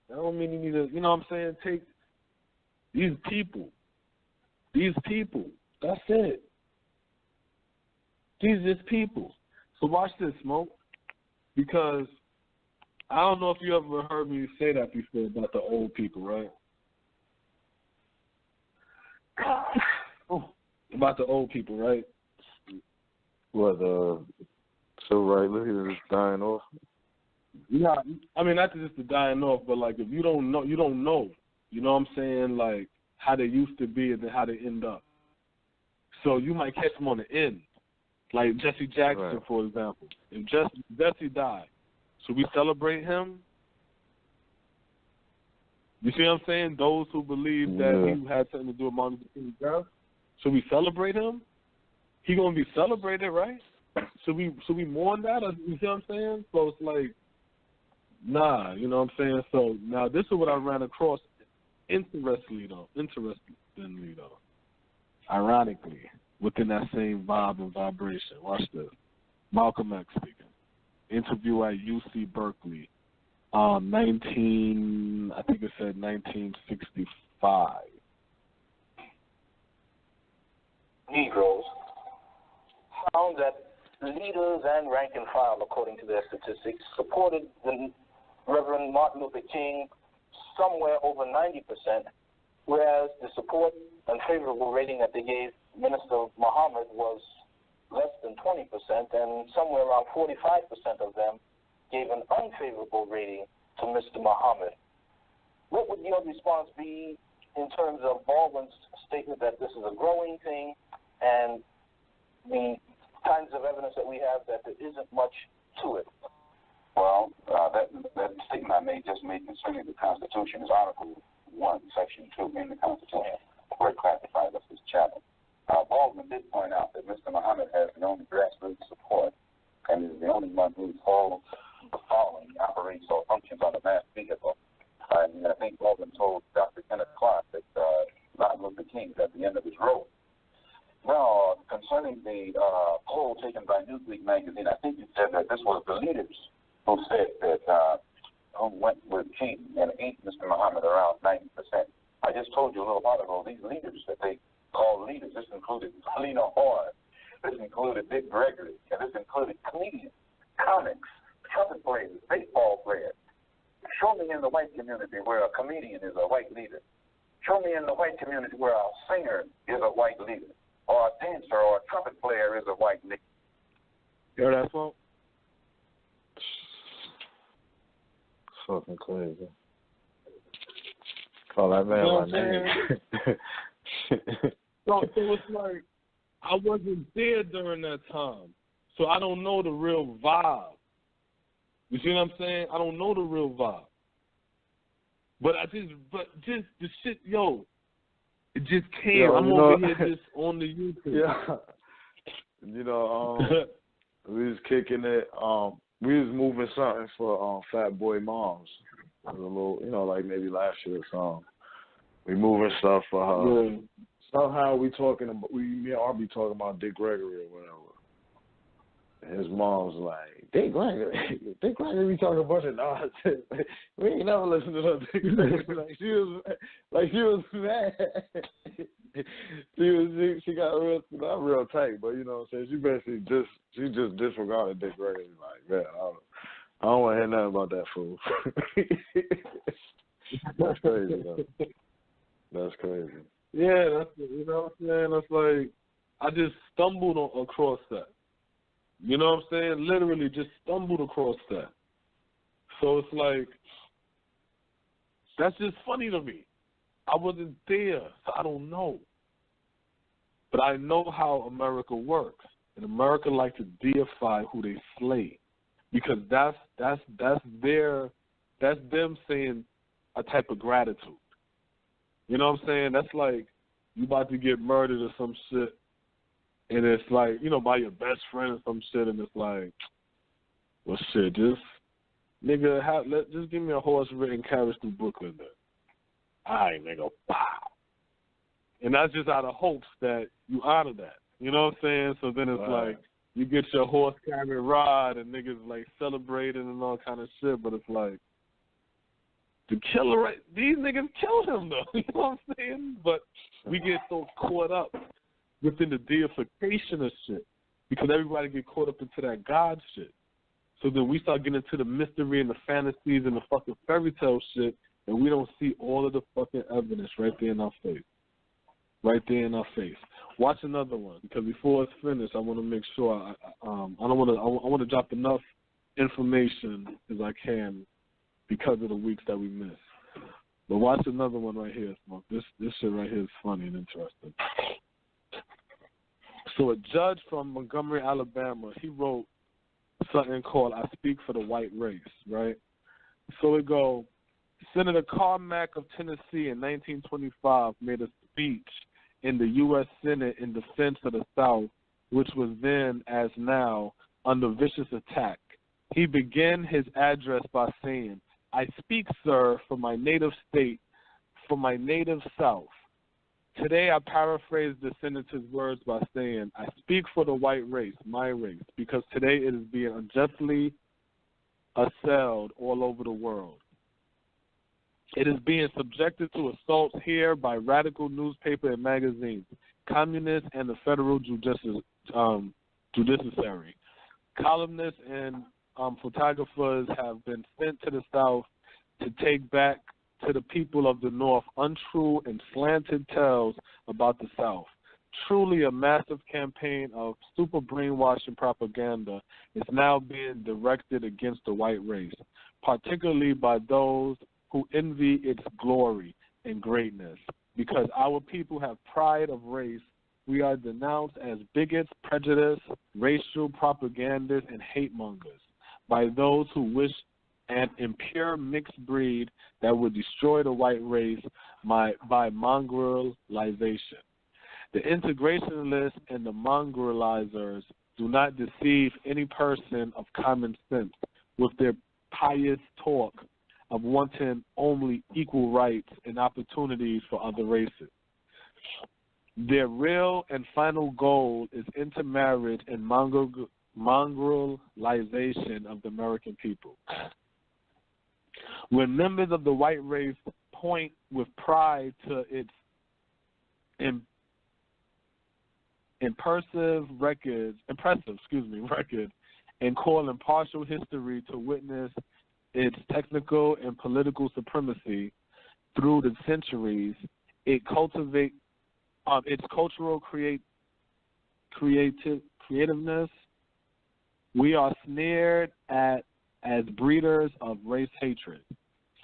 that don't mean you need to, you know what I'm saying, take these people, that's it. These just people. So watch this, Smoke, because I don't know if you ever heard me say that before about the old people, right? About the old people, right? What, so right, look at this dying off. Yeah, I mean, not just the dying off, but like if you don't know, you don't know. You know what I'm saying? Like how they used to be and then how they end up. So you might catch them on the end. Like Jesse Jackson, right, for example. If Jesse died, should we celebrate him? You see what I'm saying? Those who believe that he had something to do with Martin Luther King's death, should we celebrate him? He gonna be celebrated, right? Should we mourn that? Or, you see what I'm saying? So it's like, nah, you know what I'm saying? So now this is what I ran across interestingly though, ironically, within that same vibe and vibration. Watch this. Malcolm X speaking. Interview at UC Berkeley, 1965. Negroes found that leaders and rank and file, according to their statistics, supported the Reverend Martin Luther King somewhere over 90%, whereas the support and favorable rating that they gave Minister Muhammad was less than 20%, and somewhere around 45% of them gave an unfavorable rating to Mr. Muhammad. What would your response be in terms of Baldwin's statement that this is a growing thing and the kinds of evidence that we have that there isn't much to it? Well, that statement I made just made concerning the Constitution is Article 1, Section 2 in the Constitution, where it classifies us as chattel. Baldwin did point out that Mr. Muhammad has the only grassroots support and is the only one whose whole following operates or functions on a mass vehicle. And I think Baldwin told Dr. Kenneth Clark that Martin Luther King is at the end of his rope. Now, concerning the poll taken by Newsweek magazine, I think it said that this was the leaders who said that who went with King and ain't Mr. Muhammad around 90%. I just told you a little while ago, these leaders that they call leaders, this included Lena Horne, this included Dick Gregory, and this included comedians, comics, trumpet players, baseball players. Show me in the white community where a comedian is a white leader. Show me in the white community where a singer is a white leader, or a dancer or a trumpet player is a white leader. You heard that song? Fucking crazy. Call that man my name. So it's like, I wasn't there during that time, so I don't know the real vibe. You see what I'm saying? I don't know the real vibe. But just the shit, yo, it just came. Yo, I'm over here just on the YouTube. Yeah. We was kicking it. We was moving something for Fat Boy Moms. It was a little, like maybe last year or something. We moving stuff for her. Yeah. Somehow me and RB talking about Dick Gregory or whatever. And his mom's like, Dick Gregory talking a bunch of nonsense. We ain't never listened to no Dick Gregory. She was mad. She got not real tight, but you know what I'm saying? She basically just disregarded Dick Gregory. Like, man, I don't want to hear nothing about that fool. That's crazy, though. That's crazy. Yeah, you know what I'm saying? It's like, I just stumbled across that. You know what I'm saying? Literally just stumbled across that. So it's like, that's just funny to me. I I wasn't there, so I don't know. But I know how America works, and America likes to deify who they slay, because that's them saying a type of gratitude. You know what I'm saying? That's like you about to get murdered or some shit, and it's like, you know, by your best friend or some shit, and it's like, well, shit, just give me a horse-ridden carriage through Brooklyn then. All right, nigga, wow. And that's just out of hopes that you honor that. You know what I'm saying? So then it's like you get your horse carriage ride and niggas like celebrating and all kind of shit, but it's like the killer, these niggas killed him though. You know what I'm saying? But we get so caught up within the deification of shit because everybody get caught up into that God shit. So then we start getting into the mystery and the fantasies and the fucking fairy tale shit, and we don't see all of the fucking evidence right there in our face. Right there in our face. Watch another one, because before it's finished, I want to make sure I want to drop enough information as I can because of the weeks that we miss. But watch another one right here, Smoke. This shit right here is funny and interesting. So a judge from Montgomery, Alabama, he wrote something called "I Speak for the White Race," right? So it go, Senator Carmack of Tennessee in 1925 made a speech in the U.S. Senate in defense of the South, which was then, as now, under vicious attack. He began his address by saying, "I speak, sir, for my native state, for my native South." Today I paraphrase the senator's words by saying, "I speak for the white race, my race, because today it is being unjustly assailed all over the world. It is being subjected to assaults here by radical newspaper and magazines, communists, and the federal judiciary. Columnists and photographers have been sent to the South to take back to the people of the North untrue and slanted tales about the South. Truly a massive campaign of super brainwashing propaganda is now being directed against the white race, particularly by those who envy its glory and greatness. Because our people have pride of race, we are denounced as bigots, prejudiced, racial propagandists, and hate mongers by those who wish an impure mixed breed that would destroy the white race by mongrelization. The integrationists and the mongrelizers do not deceive any person of common sense with their pious talk of wanting only equal rights and opportunities for other races. Their real and final goal is intermarriage and mongrelization of the American people. When members of the white race point with pride to its impressive record, and call impartial history to witness its technical and political supremacy through the centuries, it cultivates its cultural creativeness. We are sneered at as breeders of race hatred.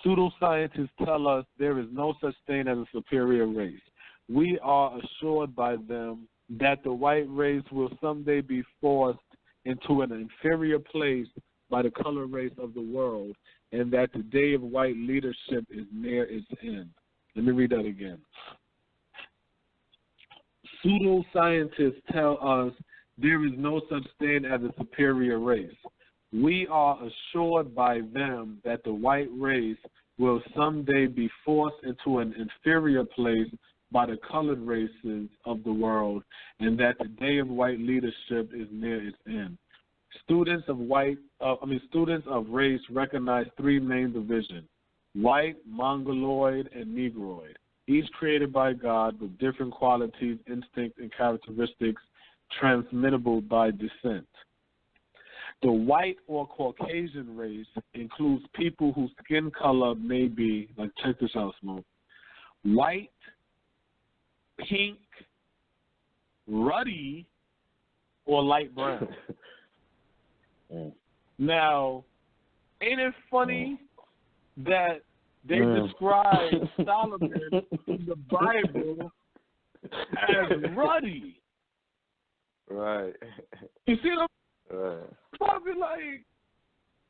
Pseudoscientists tell us there is no such thing as a superior race. We are assured by them that the white race will someday be forced into an inferior place by the color race of the world, and that the day of white leadership is near its end. Let me read that again. Pseudoscientists tell us there is no such thing as a superior race. We are assured by them that the white race will someday be forced into an inferior place by the colored races of the world, and that the day of white leadership is near its end. Students of race recognize three main divisions: white, mongoloid, and negroid, each created by God with different qualities, instincts, and characteristics transmittable by descent. The white or Caucasian race includes people whose skin color may be, like, check this out, Smoke, white, pink, ruddy, or light brown. Now, ain't it funny that they describe Solomon in the Bible as ruddy. Right. You see what I'm Right. probably like,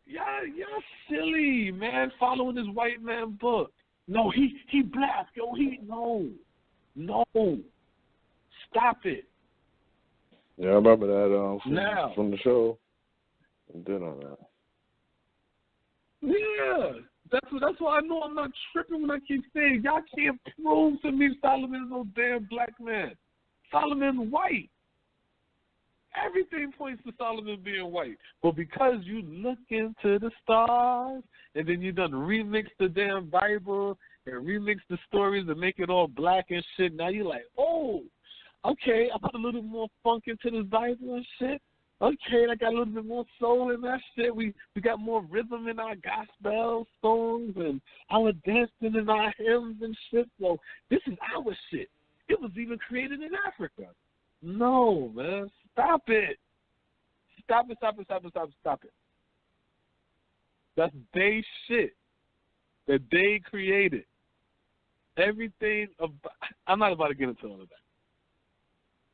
y'all silly, man, following this white man book. No, he black, yo, no. Stop it. Yeah, I remember that from the show. I did on that. Yeah. That's why I know I'm not tripping when I keep saying y'all can't prove to me Solomon's no damn black man. Solomon's white. Everything points to Solomon being white. But because you look into the stars and then you done remix the damn Bible and remix the stories and make it all black and shit, now you're like, oh, okay, I put a little more funk into this Bible and shit. Okay, I got a little bit more soul in that shit. We got more rhythm in our gospel songs and our dancing in our hymns and shit. So this is our shit. It was even created in Africa. No, man. Stop it. Stop it. That's they shit that they created. Everything about, I'm not about to get into all of that.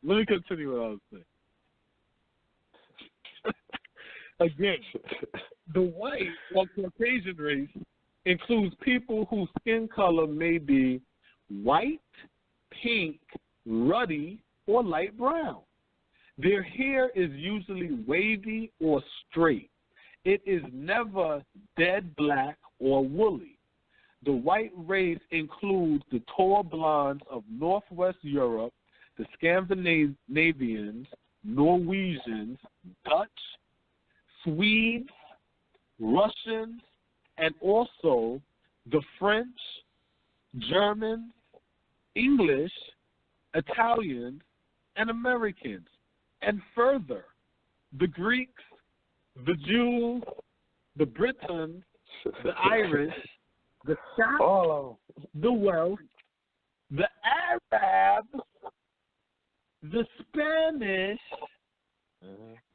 Let me continue what I was saying. Again, the white or Caucasian race includes people whose skin color may be white, pink, ruddy, or light brown. Their hair is usually wavy or straight. It is never dead black or woolly. The white race includes the tall blondes of Northwest Europe, the Scandinavians, Norwegians, Dutch, Swedes, Russians, and also the French, Germans, English, Italians, and Americans. And further, the Greeks, the Jews, the Britons, the Irish, the Scots, the Welsh, the Arabs, the Spanish,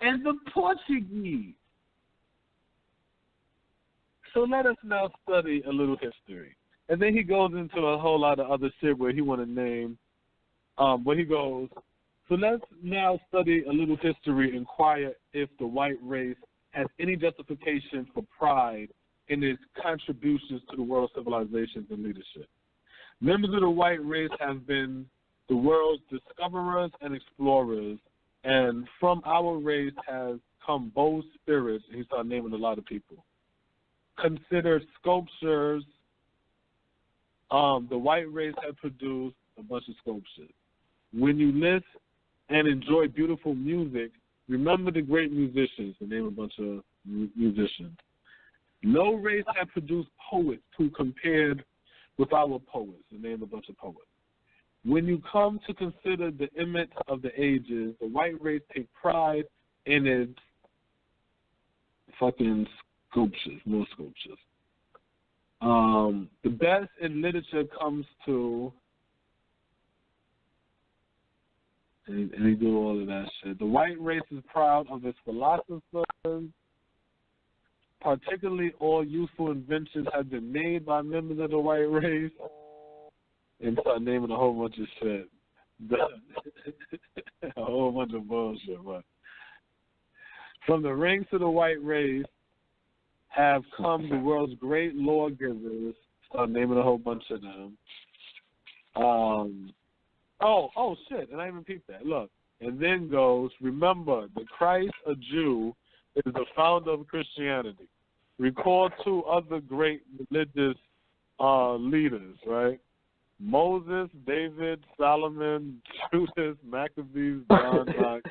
and the Portuguese. So let us now study a little history. And then he goes into a whole lot of other shit where he want to name, where he goes, so let's now study a little history, inquire if the white race has any justification for pride in its contributions to the world's civilizations and leadership. Members of the white race have been the world's discoverers and explorers, and from our race has come bold spirits, and he started naming a lot of people. Considered sculptures, the white race have produced a bunch of sculptures. When you listen and enjoy beautiful music, remember the great musicians, and name a bunch of musicians. No race have produced poets who compared with our poets, and name a bunch of poets. When you come to consider the image of the ages, the white race take pride in its fucking sculptures, more sculptures. The best in literature comes to, and he do all of that shit. The white race is proud of its philosophers. Particularly, all useful inventions have been made by members of the white race. And start naming a whole bunch of shit. A whole bunch of bullshit, but from the ranks of the white race have come the world's great lawgivers. Start naming a whole bunch of them. Oh shit, and I even peeped that. Look, and then goes, remember, the Christ, a Jew, is the founder of Christianity. Recall two other great religious leaders, right? Moses, David, Solomon, Judas, Maccabees, John, Mark.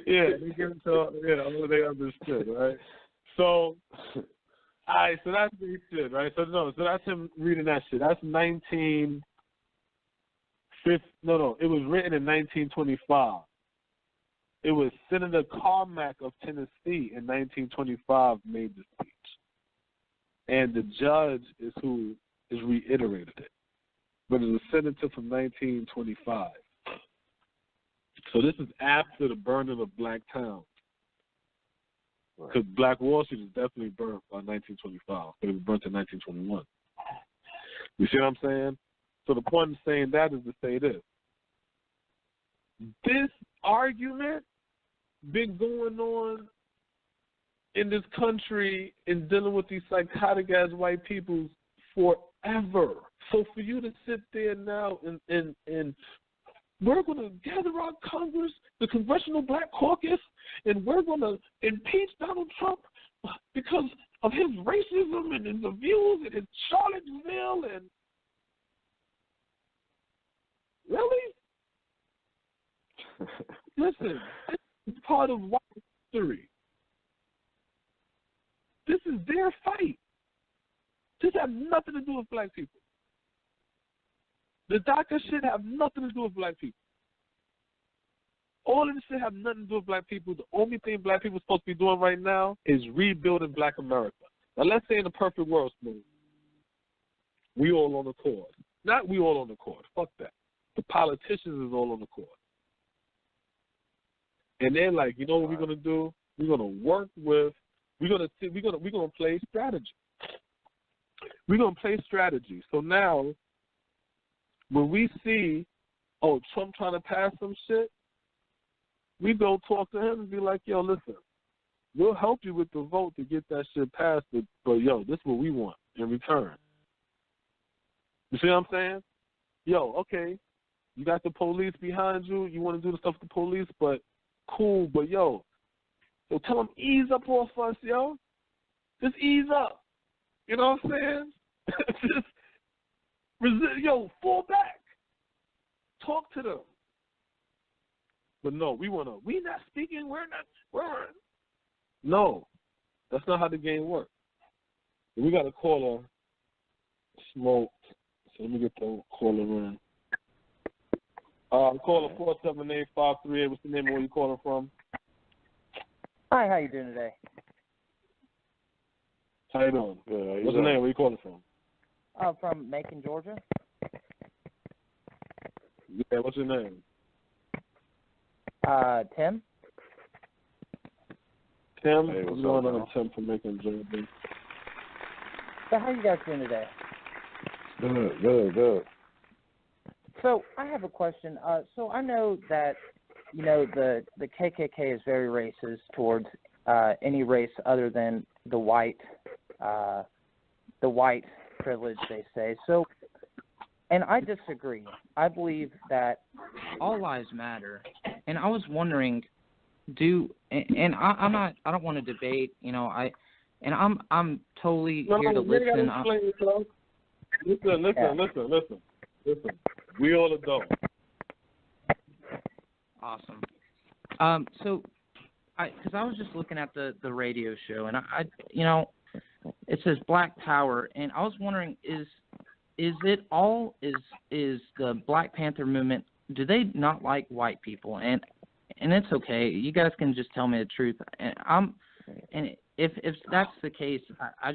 Yeah, he gave to all they understood, right? So, all right, so that's the shit, right? So that's him reading that shit. That's it was written in 1925. It was Senator Carmack of Tennessee in 1925 made the speech. And the judge is who is reiterated it. But it's a senator from 1925. So this is after the burning of Black Town. Because Black Wall Street is definitely burnt by 1925. It was burnt in 1921. You see what I'm saying? So the point of saying that is to say this. This argument been going on in this country in dealing with these psychotic-ass white people forever. So for you to sit there now and we're going to gather our Congress, the Congressional Black Caucus, and we're going to impeach Donald Trump because of his racism and his views and his Charlottesville and really? Listen, this is part of white history. This is their fight. This has nothing to do with black people. The DACA shit have nothing to do with black people. All of this shit have nothing to do with black people. The only thing black people are supposed to be doing right now is rebuilding black America. Now, let's say in a perfect world, Smooth, we all on the court. Not we all on the court. Fuck that. The politicians is all on the court. And they're like, you know what we're going to do? We're going to work with, we're going to play strategy. We're going to play strategy. So now, when we see, Trump trying to pass some shit, we go talk to him and be like, yo, listen, we'll help you with the vote to get that shit passed, but yo, this is what we want in return. You see what I'm saying? Yo, okay, you got the police behind you, you want to do the stuff with the police, but cool, but yo, tell them ease up off us, yo. Just ease up. You know what I'm saying? Just fall back. Talk to them. But no, we not speaking, no, that's not how the game works. We got a caller smoked, so let me get the caller in. Caller 478-538, what's the name of where you calling from? Hi, how you doing today? How you doing? Good. What's the name? Where you calling from? From Macon, Georgia. Yeah, what's your name? Tim. Tim? Hey, what's going on, Tim, from Macon, Georgia? So how you guys doing today? Good. So I have a question. So I know that, the KKK is very racist towards any race other than the white privilege, they say. So, and I disagree. I believe that all lives matter. And I was wondering, I don't want to debate, I'm totally here to listen. Listen. We all adults. Awesome. So, because I was just looking at the radio show, and I it says Black Power, and I was wondering, is the Black Panther movement, do they not like white people? And it's okay. You guys can just tell me the truth. And if that's the case, I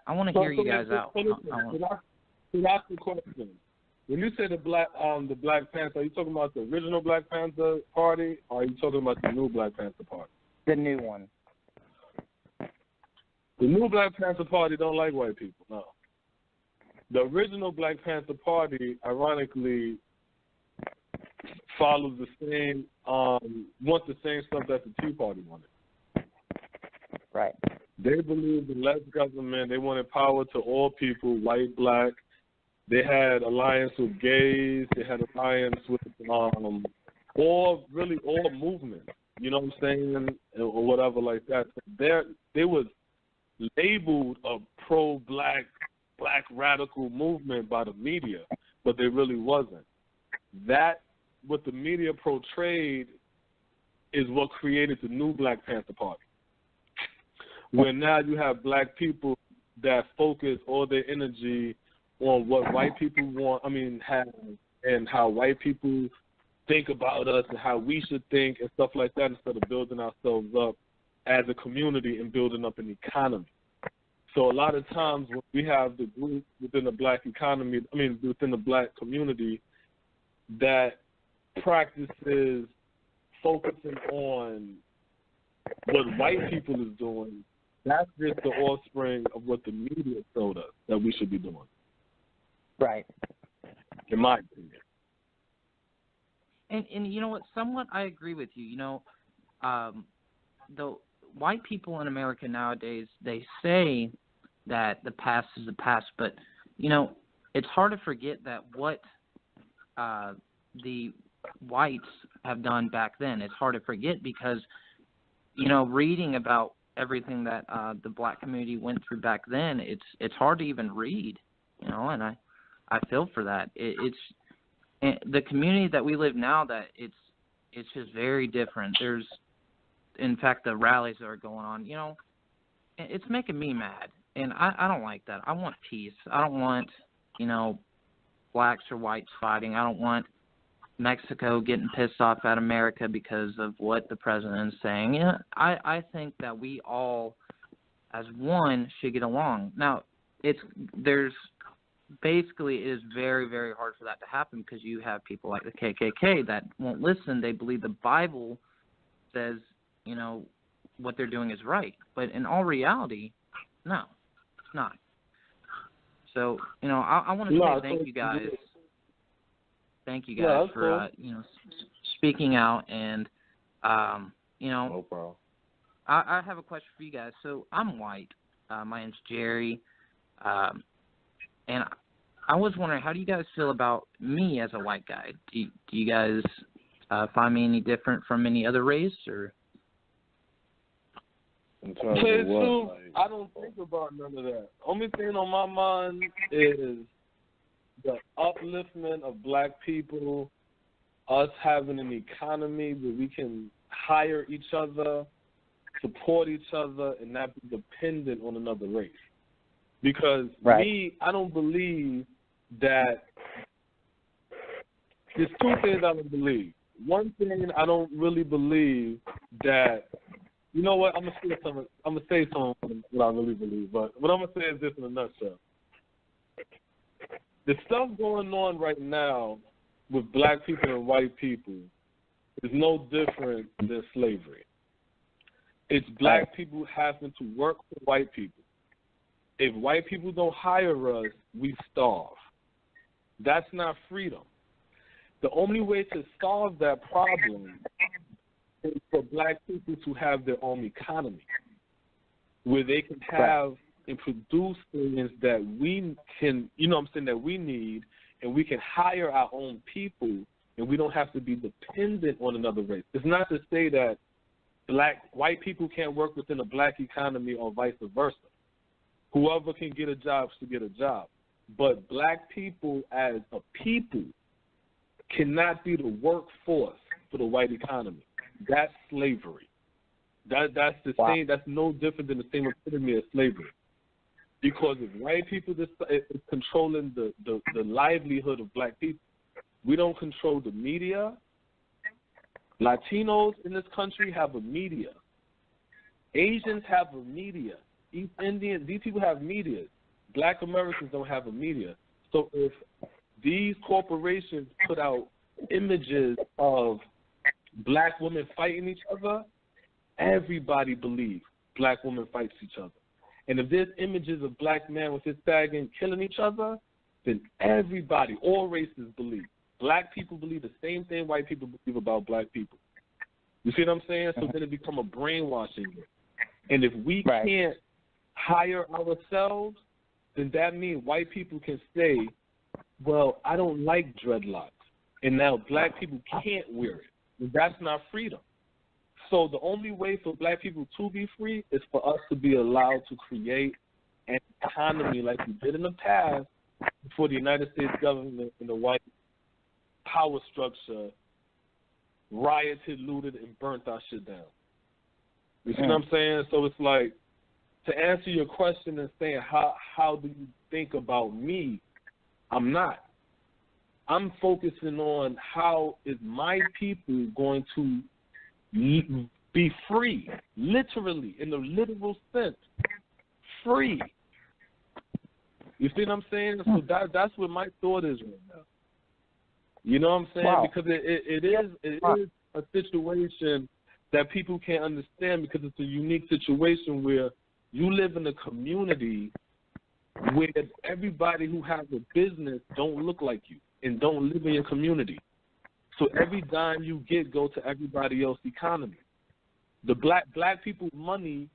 want to hear you guys out. Ask the question. When you say the Black Panther, are you talking about the original Black Panther Party, or are you talking about the new Black Panther Party? The new one. The new Black Panther Party don't like white people, no. The original Black Panther Party, ironically, follows the same, wants the same stuff that the Tea Party wanted. Right. They believed in less government. They wanted power to all people, white, black. They had alliance with gays. They had alliance with all movements. You know what I'm saying, or whatever like that. They was labeled a pro-black, black radical movement by the media, but they really wasn't. That, what the media portrayed, is what created the new Black Panther Party, where now you have black people that focus all their energy on what white people have, and how white people think about us and how we should think and stuff like that, instead of building ourselves up as a community and building up an economy. So a lot of times when we have the group within the black economy, within the black community, that practices focusing on what white people is doing, that's just the offspring of what the media told us that we should be doing. Right. In my opinion. And you know what? Somewhat I agree with you. You know, the white people in America nowadays, they say that the past is the past, but, you know, it's hard to forget that what the whites have done back then. It's hard to forget because, you know, reading about everything that the black community went through back then, it's hard to even read, you know, and I feel for that. It's the community that we live now, that it's just very different. There's, in fact, the rallies that are going on, you know, it's making me mad, and I don't like that. I want peace. I don't want, you know, blacks or whites fighting. I don't want Mexico getting pissed off at America because of what the president is saying. You know, I think that we all, as one, should get along. Now, there's basically, it is very, very hard for that to happen because you have people like the KKK that won't listen. They believe the Bible says, you know, what they're doing is right. But in all reality, no, it's not. So, you know, I want to say thank you guys. Thank you guys for, you know, speaking out. And, you know, no problem. I have a question for you guys. So I'm white. My name's Jerry. And I was wondering, how do you guys feel about me as a white guy? Do you guys find me any different from any other race, or? In terms of what, like, I don't think about none of that. Only thing on my mind is the upliftment of black people, us having an economy where we can hire each other, support each other, and not be dependent on another race. Because me, I don't believe that there's two things I don't believe. One thing, I don't really believe that, you know what, I'm gonna say something what I really believe, but what I'm gonna say is this in a nutshell. The stuff going on right now with black people and white people is no different than slavery. It's black people having to work for white people. If white people don't hire us, we starve. That's not freedom. The only way to solve that problem is for black people to have their own economy, where they can have and produce things that we can, you know what I'm saying, that we need, and we can hire our own people, and we don't have to be dependent on another race. It's not to say that white people can't work within a black economy or vice versa. Whoever can get a job should get a job. But black people as a people cannot be the workforce for the white economy. That's slavery. That's the same. That's no different than the same epitome of slavery. Because if white people is controlling the livelihood of black people, we don't control the media. Latinos in this country have a media. Asians have a media. East Indians, these people have media. Black Americans don't have a media. So if these corporations put out images of black women fighting each other, everybody believes black women fights each other. And if there's images of black men with his tag and killing each other, then everybody, all races believe. Black people believe the same thing white people believe about black people. You see what I'm saying? So then it become a brainwashing. And if we can't hire ourselves, then that means white people can say, well, I don't like dreadlocks. And now black people can't wear it. And that's not freedom. So the only way for black people to be free is for us to be allowed to create an economy like we did in the past before the United States government and the white power structure rioted, looted, and burnt our shit down. You see what I'm saying? So it's like, to answer your question and saying how do you think about me, I'm not. I'm focusing on how is my people going to be free, literally, in the literal sense, free. You see what I'm saying? So that's what my thought is right now. You know what I'm saying? Wow. Because it is a situation that people can't understand, because it's a unique situation where you live in a community where everybody who has a business don't look like you and don't live in your community. So every dime you get go to everybody else's economy. The black people's money,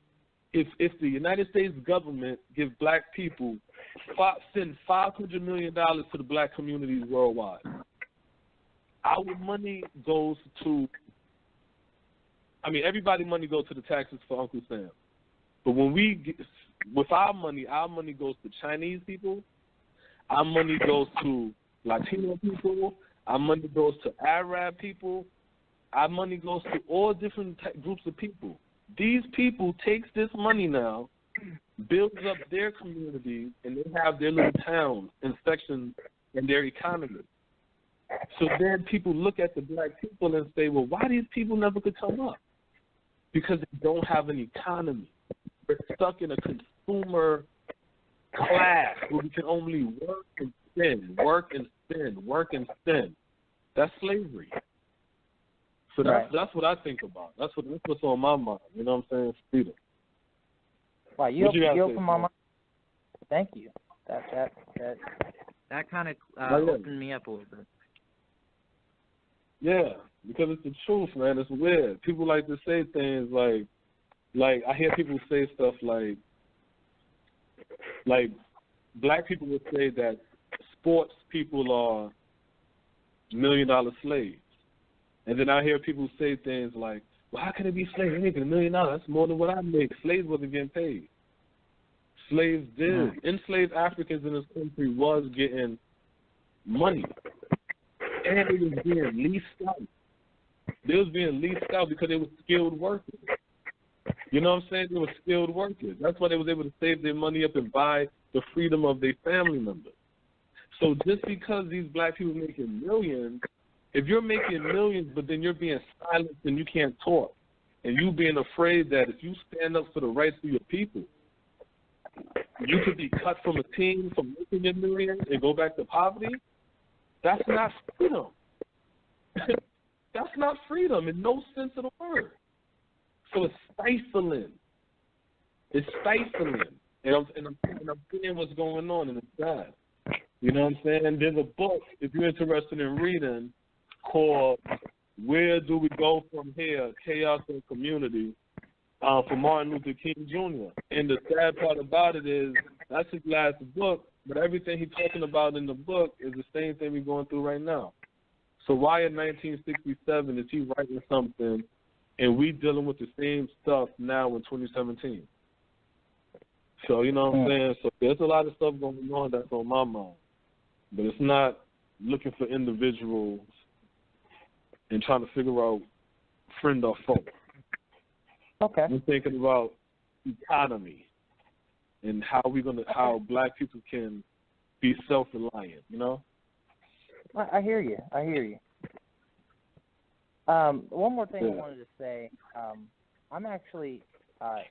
if the United States government give black people send $500 million to the black communities worldwide, our money goes to, everybody's money goes to the taxes for Uncle Sam. But when with our money goes to Chinese people, our money goes to Latino people, our money goes to Arab people, our money goes to all different groups of people. These people takes this money now, builds up their communities, and they have their little towns and sections in their economy. So then people look at the black people and say, well, why these people never could come up? Because they don't have an economy. We're stuck in a consumer class where we can only work and spend, work and spend, work and spend. That's slavery. So that's what I think about. That's what's on my mind. You know what I'm saying? Freedom. Wow, you opened my mind. Thank you. That kind of opened me up a little bit. Yeah, because it's the truth, man. It's weird. People like to say things like I hear people say stuff like black people would say that sports people are $1 million slaves. And then I hear people say things like, well, how can it be slaves? They're making $1 million. That's more than what I make. Slaves wasn't getting paid. Slaves did. Mm-hmm. Enslaved Africans in this country was getting money. And they was being leased out. They was being leased out because they were skilled workers. You know what I'm saying? They were skilled workers. That's why they was able to save their money up and buy the freedom of their family members. So just because these black people making millions, if you're making millions but then you're being silenced and you can't talk, and you being afraid that if you stand up for the rights of your people, you could be cut from a team from making your millions and go back to poverty, that's not freedom. That's not freedom in no sense of the word. So it's stifling. It's stifling. And I'm seeing what's going on, and it's sad. You know what I'm saying? There's a book, if you're interested in reading, called Where Do We Go From Here? Chaos and Community, for Martin Luther King Jr. And the sad part about it is that's his last book, but everything he's talking about in the book is the same thing we're going through right now. So why in 1967 is he writing something and we dealing with the same stuff now in 2017? So, you know what I'm saying? So there's a lot of stuff going on that's on my mind. But it's not looking for individuals and trying to figure out friend or foe. Okay. I'm thinking about economy and how black people can be self-reliant, you know? I hear you. One more thing I wanted to say. I'm actually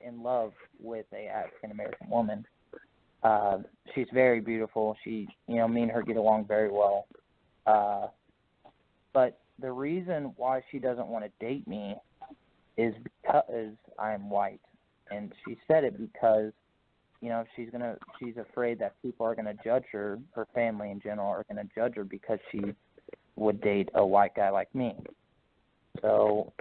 in love with a African-American woman. She's very beautiful. Me and her get along very well. But the reason why she doesn't want to date me is because I'm white. And she said it because, she's afraid that people are going to judge her family in general are going to judge her because she would date a white guy like me. So,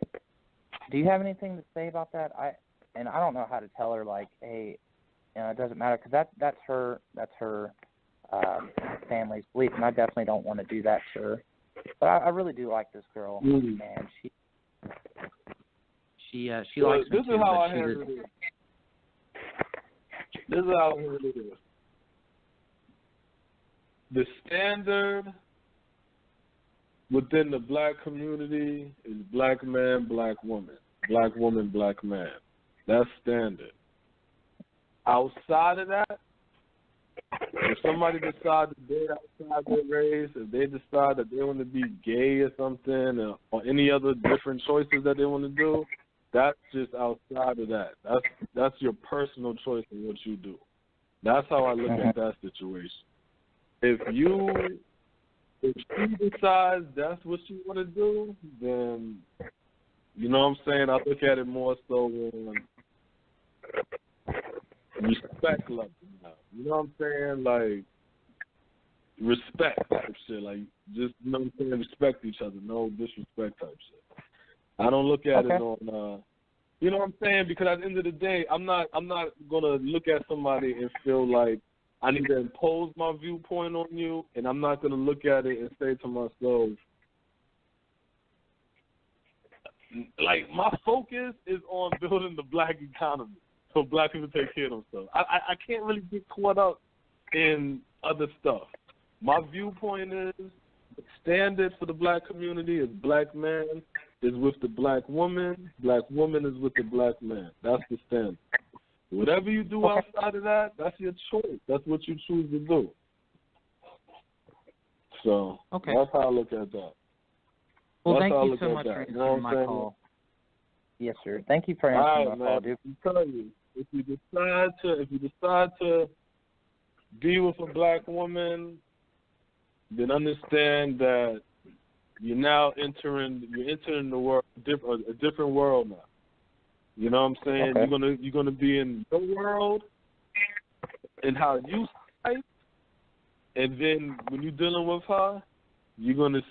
do you have anything to say about that? I don't know how to tell her, like, hey, it doesn't matter, because that's her family's belief, and I definitely don't want to do that to her. But I really do like this girl, and she likes me too. This is how I hear it. This is how I hear it is. The standard within the black community is black man, black woman, black woman, black man. That's standard. Outside of that, if somebody decides to date outside their race, if they decide that they want to be gay or something, or any other different choices that they want to do, that's just outside of that. That's your personal choice in what you do. That's how I look at that situation. If she decides that's what she want to do, then, you know what I'm saying, I look at it more so in respect level now. You know what I'm saying? Like, respect type shit. Like, just, you know what I'm saying? Respect each other. No disrespect type shit. I don't look at it on, you know what I'm saying? Because at the end of the day, I'm not gonna look at somebody and feel like I need to impose my viewpoint on you, and I'm not gonna look at it and say to myself, like, my focus is on building the black economy so black people take care of themselves. I can't really get caught up in other stuff. My viewpoint is the standard for the black community is black man is with the black woman is with the black man. That's the standard. Whatever you do outside of that, that's your choice. That's what you choose to do. So that's how I look at that. Well, thank you so much for answering my call. Yes, sir. Thank you for answering my call, dude. I'm telling you, if you decide to be with a black woman, then understand that you're now entering the world, a different world now. You know what I'm saying? You're gonna be in the world and how you fight, and then when you're dealing with her, you're gonna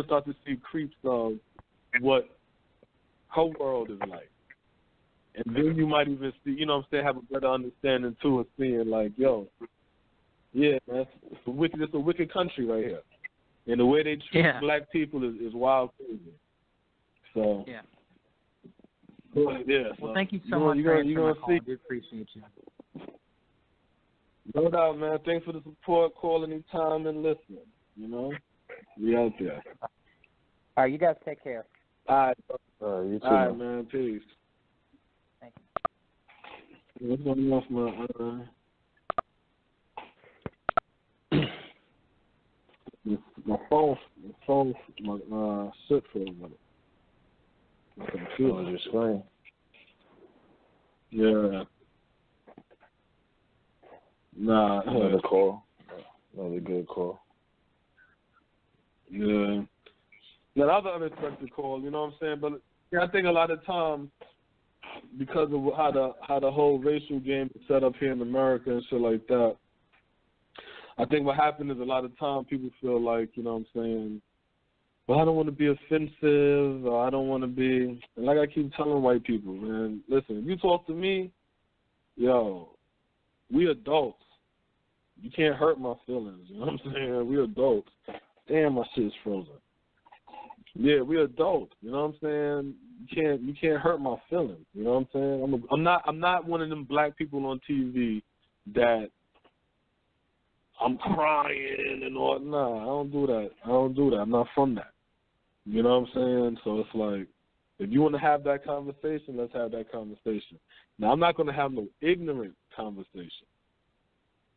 start to see creeps of what her world is like, and then you might even see, you know what I'm saying, have a better understanding too of seeing like, yo, yeah, man, it's a wicked country right here. And the way they treat black people is wild crazy. So well, thank you so much for answering my call. I do appreciate you. No doubt, man. Thanks for the support, calling anytime and listening. You know, we out there. All right, you guys take care. All right, you too. All right, man. Peace. Thank you. What's going on, my phone, shit for a minute. My computer. On your screen. Yeah. Nah. Another call. Another good call. Yeah. Another unexpected call, you know what I'm saying? But yeah, I think a lot of times, because of how the whole racial game is set up here in America and shit like that, I think what happened is a lot of times people feel like, you know what I'm saying, well, I don't want to be offensive, or I don't want to be, and like I keep telling white people, man, listen, if you talk to me, yo, we adults. You can't hurt my feelings, you know what I'm saying? We adults. Damn, my shit's frozen. Yeah, we adults, you know what I'm saying? You can't hurt my feelings, you know what I'm saying? I'm not one of them black people on TV that I'm crying and all. Nah, I don't do that. I'm not from that. You know what I'm saying? So it's like, if you want to have that conversation, let's have that conversation. Now, I'm not going to have no ignorant conversation.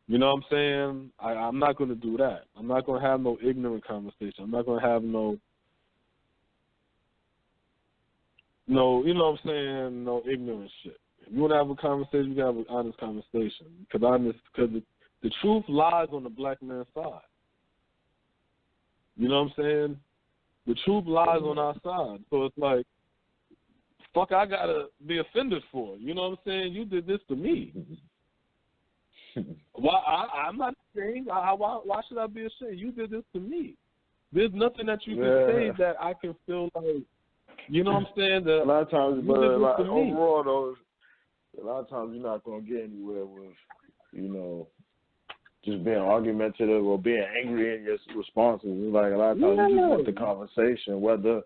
You know what I'm saying? I'm not going to do that. I'm not going to have no ignorant conversation. I'm not going to have no, you know what I'm saying, no ignorant shit. If you want to have a conversation, you got to have an honest conversation. Because the truth lies on the black man's side. You know what I'm saying? The truth lies on our side. So it's like, fuck, I got to be offended for. You know what I'm saying? You did this to me. I'm not ashamed. Why should I be ashamed? You did this to me. There's nothing that you can say that I can feel like, you know what I'm saying? That a lot of times, but overall, though, a lot of times you're not going to get anywhere with, you know, just being argumentative or being angry in your responses. It's like a lot of times you just want the conversation, whether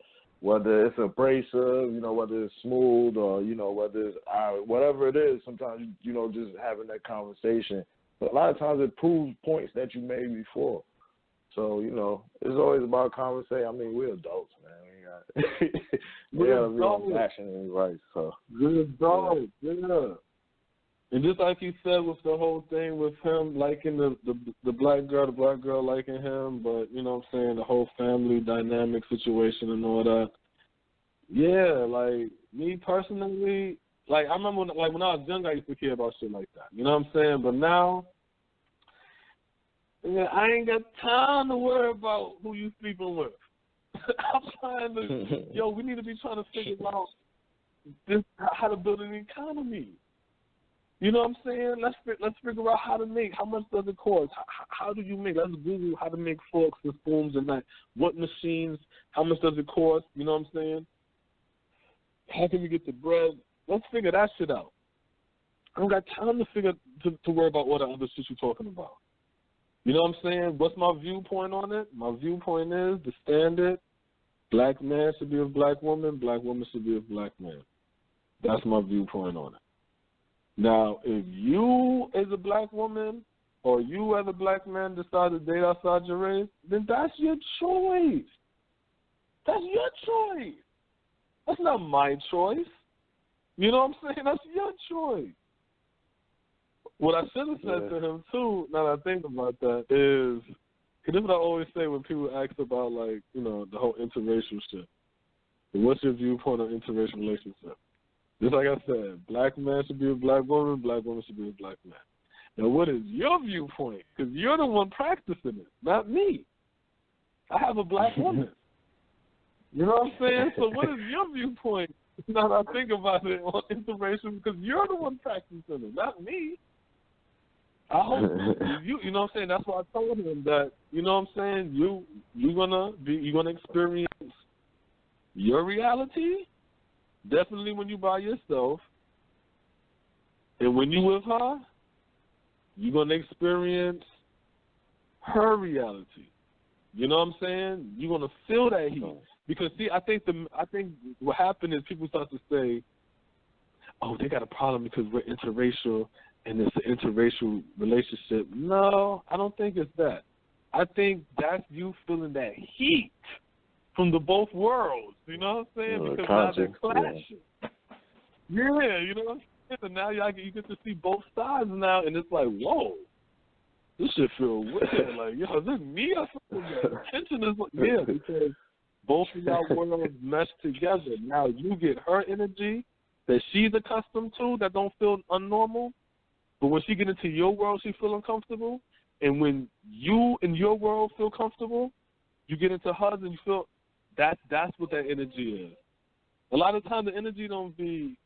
it's abrasive, you know, whether it's smooth or, you know, whether it's whatever it is. Sometimes, you know, just having that conversation. But a lot of times it proves points that you made before. So, you know, it's always about conversation. I mean, we're adults, man. We got to be on action and right. So we're adults, yeah. And just like you said with the whole thing with him liking the black girl liking him, but, you know what I'm saying, the whole family dynamic situation and all that. Yeah, like, me personally, like, I remember when I was young, I used to care about shit like that. You know what I'm saying? But now, yeah, I ain't got time to worry about who you sleeping with. I'm trying to, we need to be trying to figure out how to build an economy. You know what I'm saying? Let's figure out how to make. How much does it cost? How do you make? Let's Google how to make forks and spoons and that. What machines? How much does it cost? You know what I'm saying? How can we get the bread? Let's figure that shit out. I don't got time to worry about all the other shit you're talking about. You know what I'm saying? What's my viewpoint on it? My viewpoint is the standard: black man should be with black woman should be with black man. That's my viewpoint on it. Now, if you as a black woman or you as a black man decide to date outside your race, then that's your choice. That's your choice. That's not my choice. You know what I'm saying? That's your choice. What I should have said to him, too, now that I think about that, is, this is what I always say when people ask about, like, you know, the whole interracial shit. What's your viewpoint on interracial relationships? Just like I said, black man should be with black woman should be with black man. Now, what is your viewpoint? Because you're the one practicing it, not me. I have a black woman. You know what I'm saying? So what is your viewpoint? Now that I think about it on interracial, because you're the one practicing it, not me. I hope you know what I'm saying? That's why I told him that, you know what I'm saying, you're gonna experience your reality, definitely when you by yourself. And when you with her, you're gonna experience her reality. You know what I'm saying? You're gonna feel that heat. Because see, I think what happened is people start to say, oh, they got a problem because we're interracial and it's an interracial relationship. No, I don't think it's that. I think that's you feeling that heat from the both worlds. You know what I'm saying? Because now they're clashing. Yeah, you know what I'm saying? And now you get to see both sides now, and it's like, whoa, this shit feel weird. Like, yo, is this me or something? The tension is like, yeah, because both of y'all worlds mesh together. Now you get her energy that she's accustomed to that don't feel unnormal. But when she get into your world, she feel uncomfortable. And when you in your world feel comfortable, you get into hers and you feel that's what that energy is. A lot of times the energy don't be,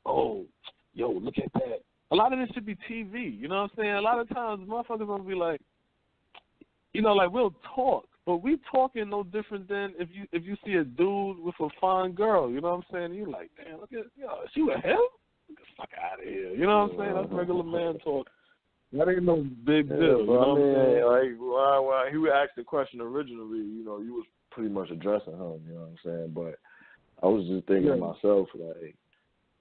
oh, yo, look at that. A lot of this should be TV. You know what I'm saying? A lot of times motherfuckers gonna be like, you know, like we'll talk, but we talking no different than if you see a dude with a fine girl. You know what I'm saying? You like, damn, look at, yo, she with him? Get the fuck out of here. You know what I'm saying? That's regular man talk. That ain't no big deal. You know what I'm saying? Like, when he asked the question originally, you know, you was pretty much addressing him, you know what I'm saying? But I was just thinking to myself, like,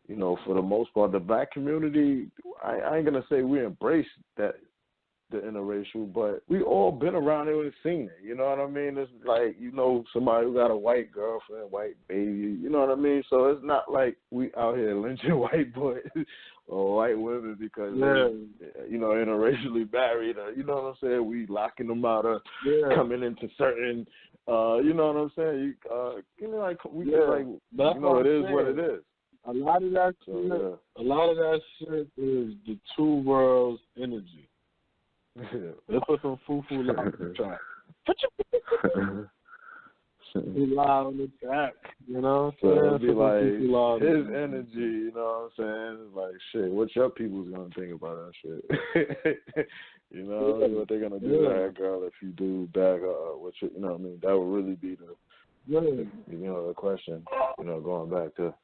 you know, for the most part, the black community, I ain't going to say we embrace that, the interracial, but we all been around it and seen it, you know what I mean? It's like, you know, somebody who got a white girlfriend, white baby, you know what I mean? So it's not like we out here lynching white boys or white women because they, you know, interracially married, or, you know what I'm saying? We locking them out of coming into certain, you know what I'm saying? You know, like, we like, you know, it is what it is. A lot of that shit, a lot of that shit is the two worlds energy. Let's put some foo-foo loud on the track. Loud on the track, you know what I'm saying? So it'd be like his energy, you know what I'm saying? It's like, shit, what your people's gonna think about that shit? You know, what they gonna do to that girl if you do bag her, what you know what I mean? That would really be the, you know, the question, you know, going back to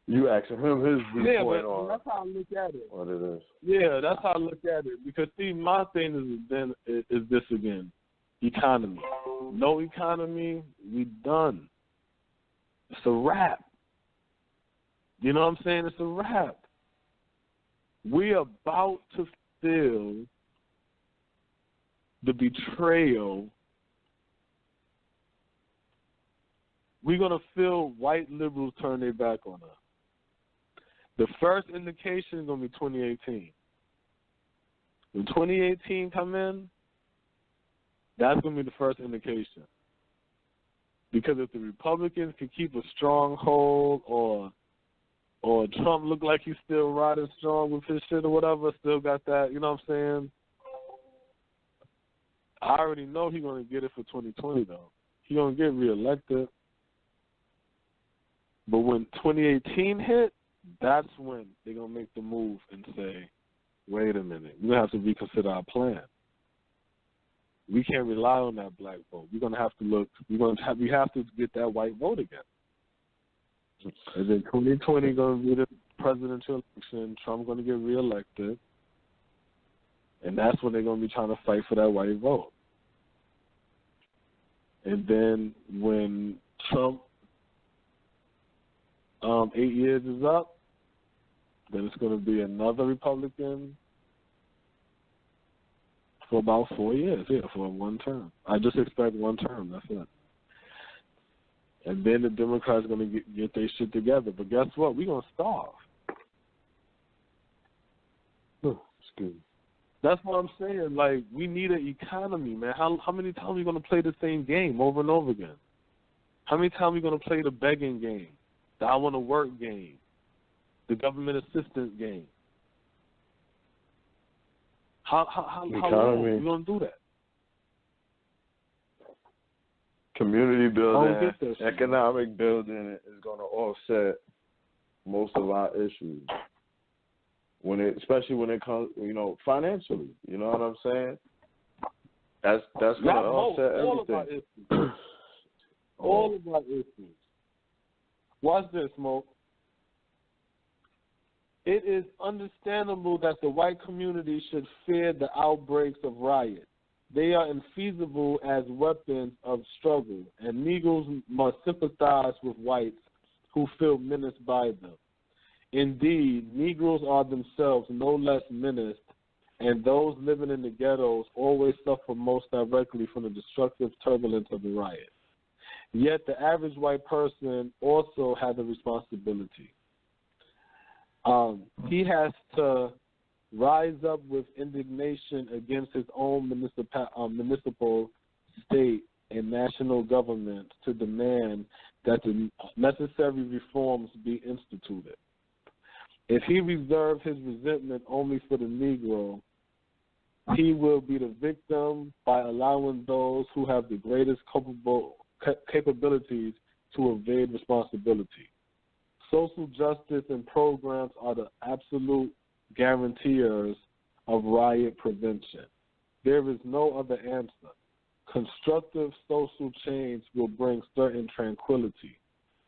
you asking him his viewpoint on. That's how I look at it. What it is. Yeah, that's how I look at it. Because see, my thing is this again: economy. No economy, we done. It's a wrap. You know what I'm saying? It's a wrap. We about to feel the betrayal. We're gonna feel white liberals turn their back on us. The first indication is going to be 2018. When 2018 come in, that's going to be the first indication. Because if the Republicans can keep a strong hold or Trump look like he's still riding strong with his shit or whatever, still got that, you know what I'm saying? I already know he's going to get it for 2020, though. He's going to get reelected. But when 2018 hit, that's when they're going to make the move and say, wait a minute, we're going to have to reconsider our plan. We can't rely on that black vote. We're going to have to look, we have to get that white vote again. And then 2020 going to be the presidential election. Trump's going to get reelected. And that's when they're going to be trying to fight for that white vote. And then when Trump 8 years is up, then it's going to be another Republican for about 4 years, for one term. I just expect one term, that's it. And then the Democrats are going to get their shit together. But guess what? We're going to starve. Excuse me. That's what I'm saying. Like, we need an economy, man. How many times are we going to play the same game over and over again? How many times are we going to play the begging game, the I want to work game, the government assistance game? How long are we going to do that? Community building, economic building is going to offset most of our issues. Especially when it comes, financially. You know what I'm saying? That's going to offset everything. All of our issues. Watch this, Smoke. It is understandable that the white community should fear the outbreaks of riot. They are infeasible as weapons of struggle, and Negroes must sympathize with whites who feel menaced by them. Indeed, Negroes are themselves no less menaced, and those living in the ghettos always suffer most directly from the destructive turbulence of the riot. Yet the average white person also has a responsibility. He has to rise up with indignation against his own municipal, state, and national government to demand that the necessary reforms be instituted. If he reserves his resentment only for the Negro, he will be the victim by allowing those who have the greatest capabilities to evade responsibility. Social justice and programs are the absolute guarantors of riot prevention. There is no other answer. Constructive social change will bring certain tranquility.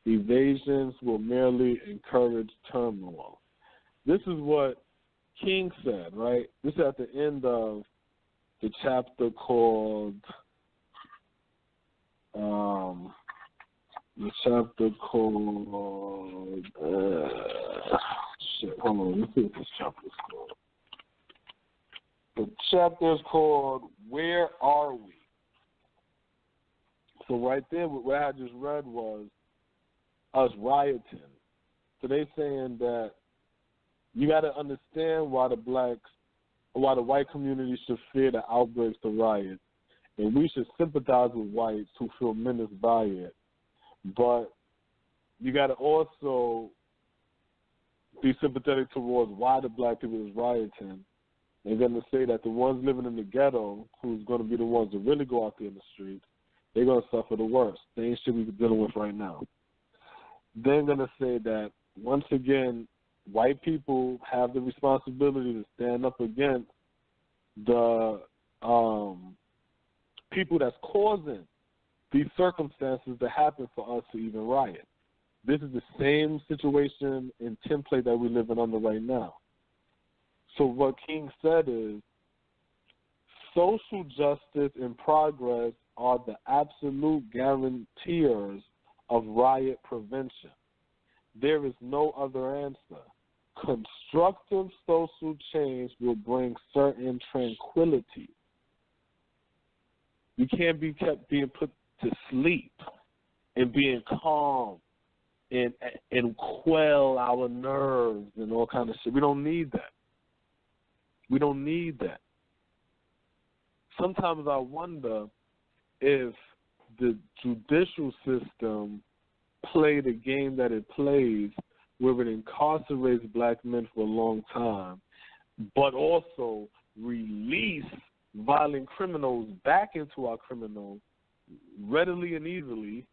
Evasions will merely encourage turmoil. This is what King said, right? This is at the end of the chapter called, hold on, let's see what this chapter is called. The chapter is called, Where Are We? So right there, what I just read was us rioting. So they saying that you got to understand why the white community should fear the outbreaks of riots, and we should sympathize with whites who feel menaced by it. But you got to also be sympathetic towards why the black people is rioting. They're going to say that the ones living in the ghetto, who's going to be the ones that really go out there in the streets, they're going to suffer the worst. They ain't shit we're dealing with right now. They're going to say that, once again, white people have the responsibility to stand up against the people that's causing these circumstances that happen for us to even riot. This is the same situation and template that we're living under right now. So what King said is, social justice and progress are the absolute guarantors of riot prevention. There is no other answer. Constructive social change will bring certain tranquility. We can't be kept being put to sleep and being calm and quell our nerves and all kind of shit. We don't need that. We don't need that. Sometimes I wonder if the judicial system play the game that it plays, where it incarcerates black men for a long time, but also release violent criminals back into our criminal readily and easily,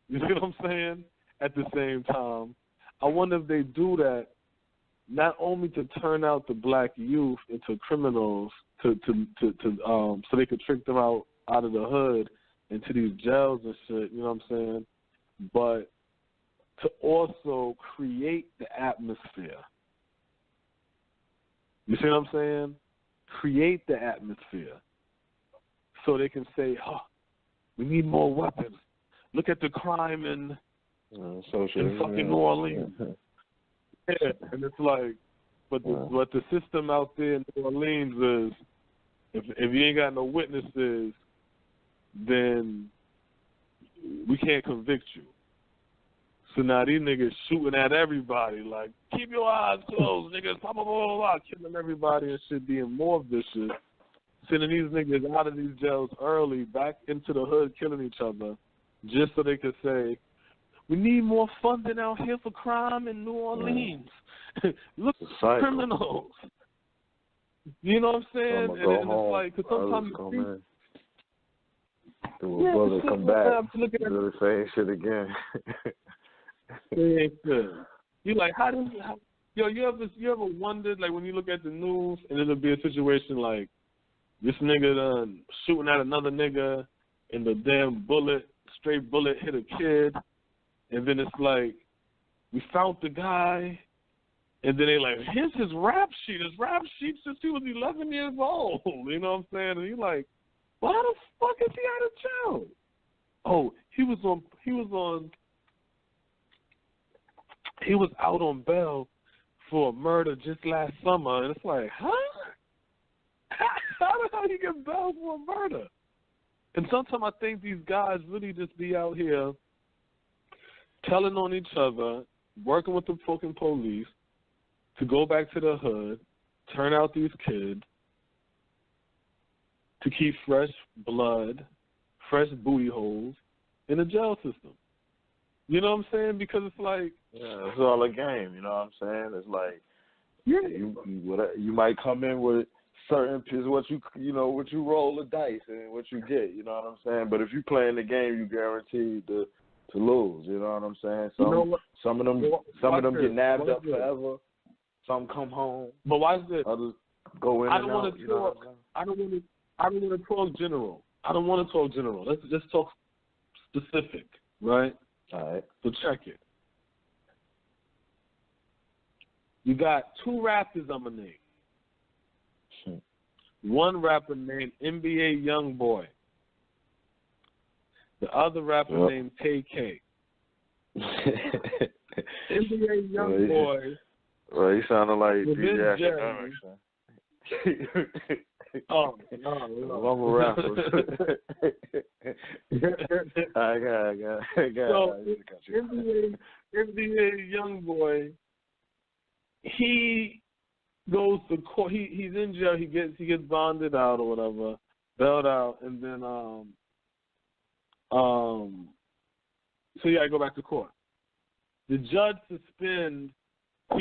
you see what I'm saying, at the same time. I wonder if they do that not only to turn out the black youth into criminals so they could trick them out of the hood into these jails and shit, you know what I'm saying? But to also create the atmosphere. You see what I'm saying? Create the atmosphere so they can say, oh, we need more weapons. Look at the crime in fucking New Orleans. Yeah, and it's like, but the system out there in New Orleans is, if you ain't got no witnesses, then we can't convict you. So now these niggas shooting at everybody, like, keep your eyes closed, niggas, blah, blah, blah, blah, blah, killing everybody and shit, being more vicious, sending these niggas out of these jails early, back into the hood, killing each other, just so they could say, we need more funding out here for crime in New Orleans. Look at criminals. You know what I'm saying? And it's like, because sometimes you do a brother come back, do the same shit again. It ain't good. You like, you ever wondered, like, when you look at the news and it'll be a situation like this nigga done shooting at another nigga and the damn stray bullet hit a kid, and then it's like, we found the guy, and then they like, here's his rap sheet. His rap sheet since he was 11 years old. You know what I'm saying? And you're like, well, how the fuck is he out of jail? Oh, he was out on bail for a murder just last summer, and it's like, huh? How the hell you get bail for a murder? And sometimes I think these guys really just be out here telling on each other, working with the fucking police to go back to the hood, turn out these kids, to keep fresh blood, fresh booty holes in the jail system. You know what I'm saying? Because it's like, yeah, it's all a game. You know what I'm saying? It's like, you might come in with certain pieces, what you roll the dice and what you get. You know what I'm saying? But if you play in the game, you guaranteed to lose. You know what I'm saying? Some of them get nabbed up forever. Some come home. But watch this. Others go in and out. I don't want to talk general. I don't want to talk general. Let's just talk specific, right? All right. So check it. You got two rappers I'm going to name. One rapper named NBA Youngboy. The other rapper named TK. NBA Youngboy. Well, he sounded like DJ Academics. Oh, no. One more rapper. I got. So, NBA Youngboy, he goes to court. He's in jail. He gets bonded out or whatever, bailed out, and then so he got to go back to court. The judge suspends so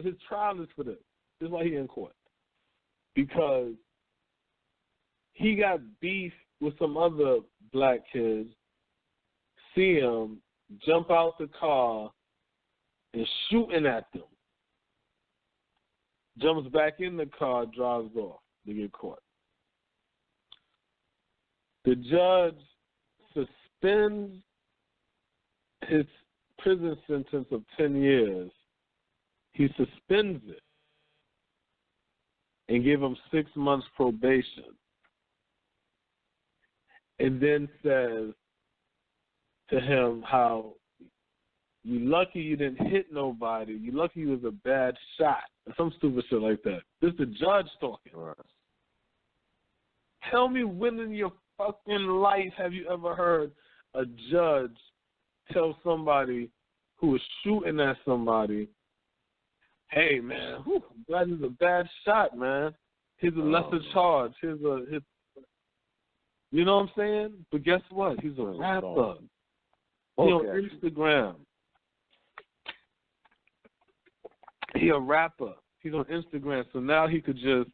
his trial is for this. This is why he's in court. Because he got beef with some other black kids, see him, jump out the car, and shooting at them. Jumps back in the car, drives off to get caught. The judge suspends his prison sentence of 10 years. He suspends it and give him 6 months probation. And then says to him how you lucky you didn't hit nobody. You lucky you was a bad shot. Some stupid shit like that. This is the judge talking. Right. Tell me when in your fucking life have you ever heard a judge tell somebody who was shooting at somebody, hey, man, that is a bad shot, man. Here's a lesser charge. You know what I'm saying? But guess what? He's a rapper. He on Instagram. He a rapper. He's on Instagram. So now he could just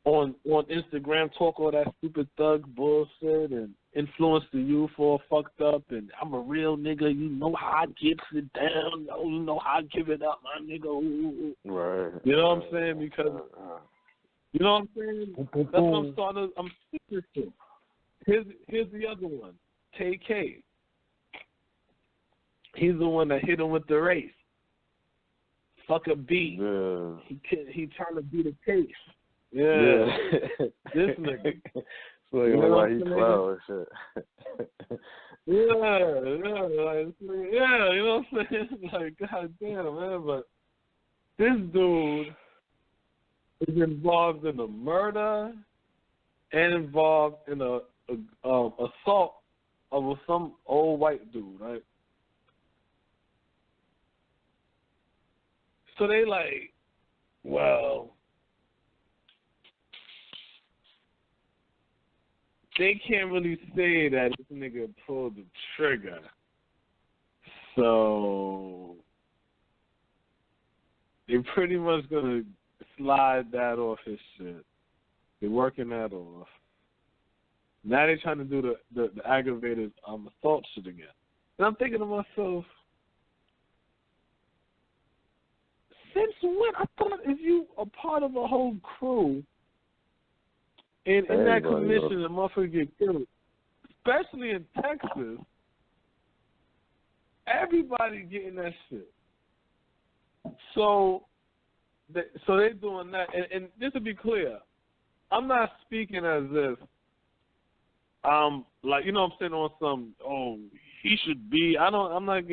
on Instagram talk all that stupid thug bullshit and influence the youth all fucked up, and I'm a real nigga. You know how I get it down. You know how I give it up, my nigga. Ooh. Right. You know what I'm saying? Because you know what I'm saying. That's what I'm sticking to. Here's the other one. KK. He's the one that hit him with the race. Fuck a beat. Yeah. He trying to beat a case. Yeah. This nigga. So you know like he clown and shit. Yeah, you know what I'm saying? Like, goddamn, man. But this dude is involved in a murder and involved in a assault of some old white dude, right? So they like, well, they can't really say that this nigga pulled the trigger. So they're pretty much gonna slide that off his shit. They're working that off. Now they're trying to do the aggravated assault shit again. And I'm thinking to myself, since when? I thought if you are part of a whole crew and in that commission, the motherfucker get killed, especially in Texas, everybody getting that shit. So they're doing that. And just to be clear, I'm not speaking as if like, you know what I'm saying, on some, he should be. I'm not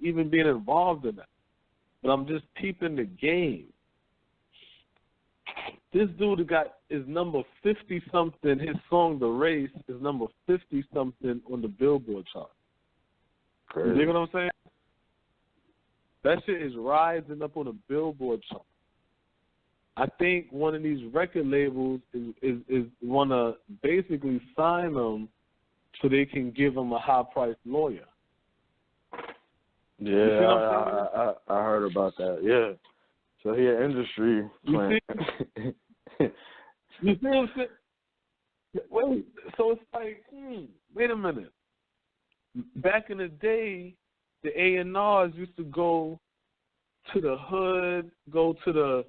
even being involved in that. But I'm just peeping the game. This dude is number 50-something. His song, The Race, is number 50-something on the Billboard chart. Crazy. You dig what I'm saying? That shit is rising up on the Billboard chart. I think one of these record labels is want to basically sign him so they can give him a high-priced lawyer. Yeah, I heard about that. Yeah. So he an industry plant. You see what I'm saying? Wait, so it's like, wait a minute. Back in the day, the A&Rs used to go to the hood, go to the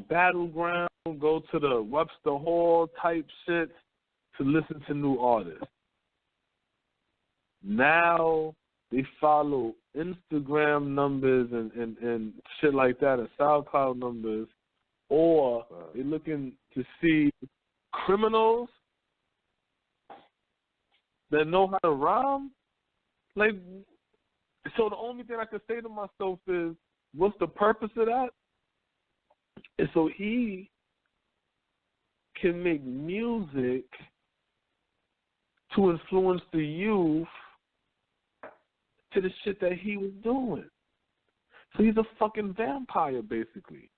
battleground, go to the Webster Hall type shit to listen to new artists. Now they follow Instagram numbers and shit like that, and SoundCloud numbers, or they're looking to see criminals that know how to rhyme. Like, so the only thing I can say to myself is, what's the purpose of that? And so he can make music to influence the youth to the shit that he was doing. So he's a fucking vampire, basically.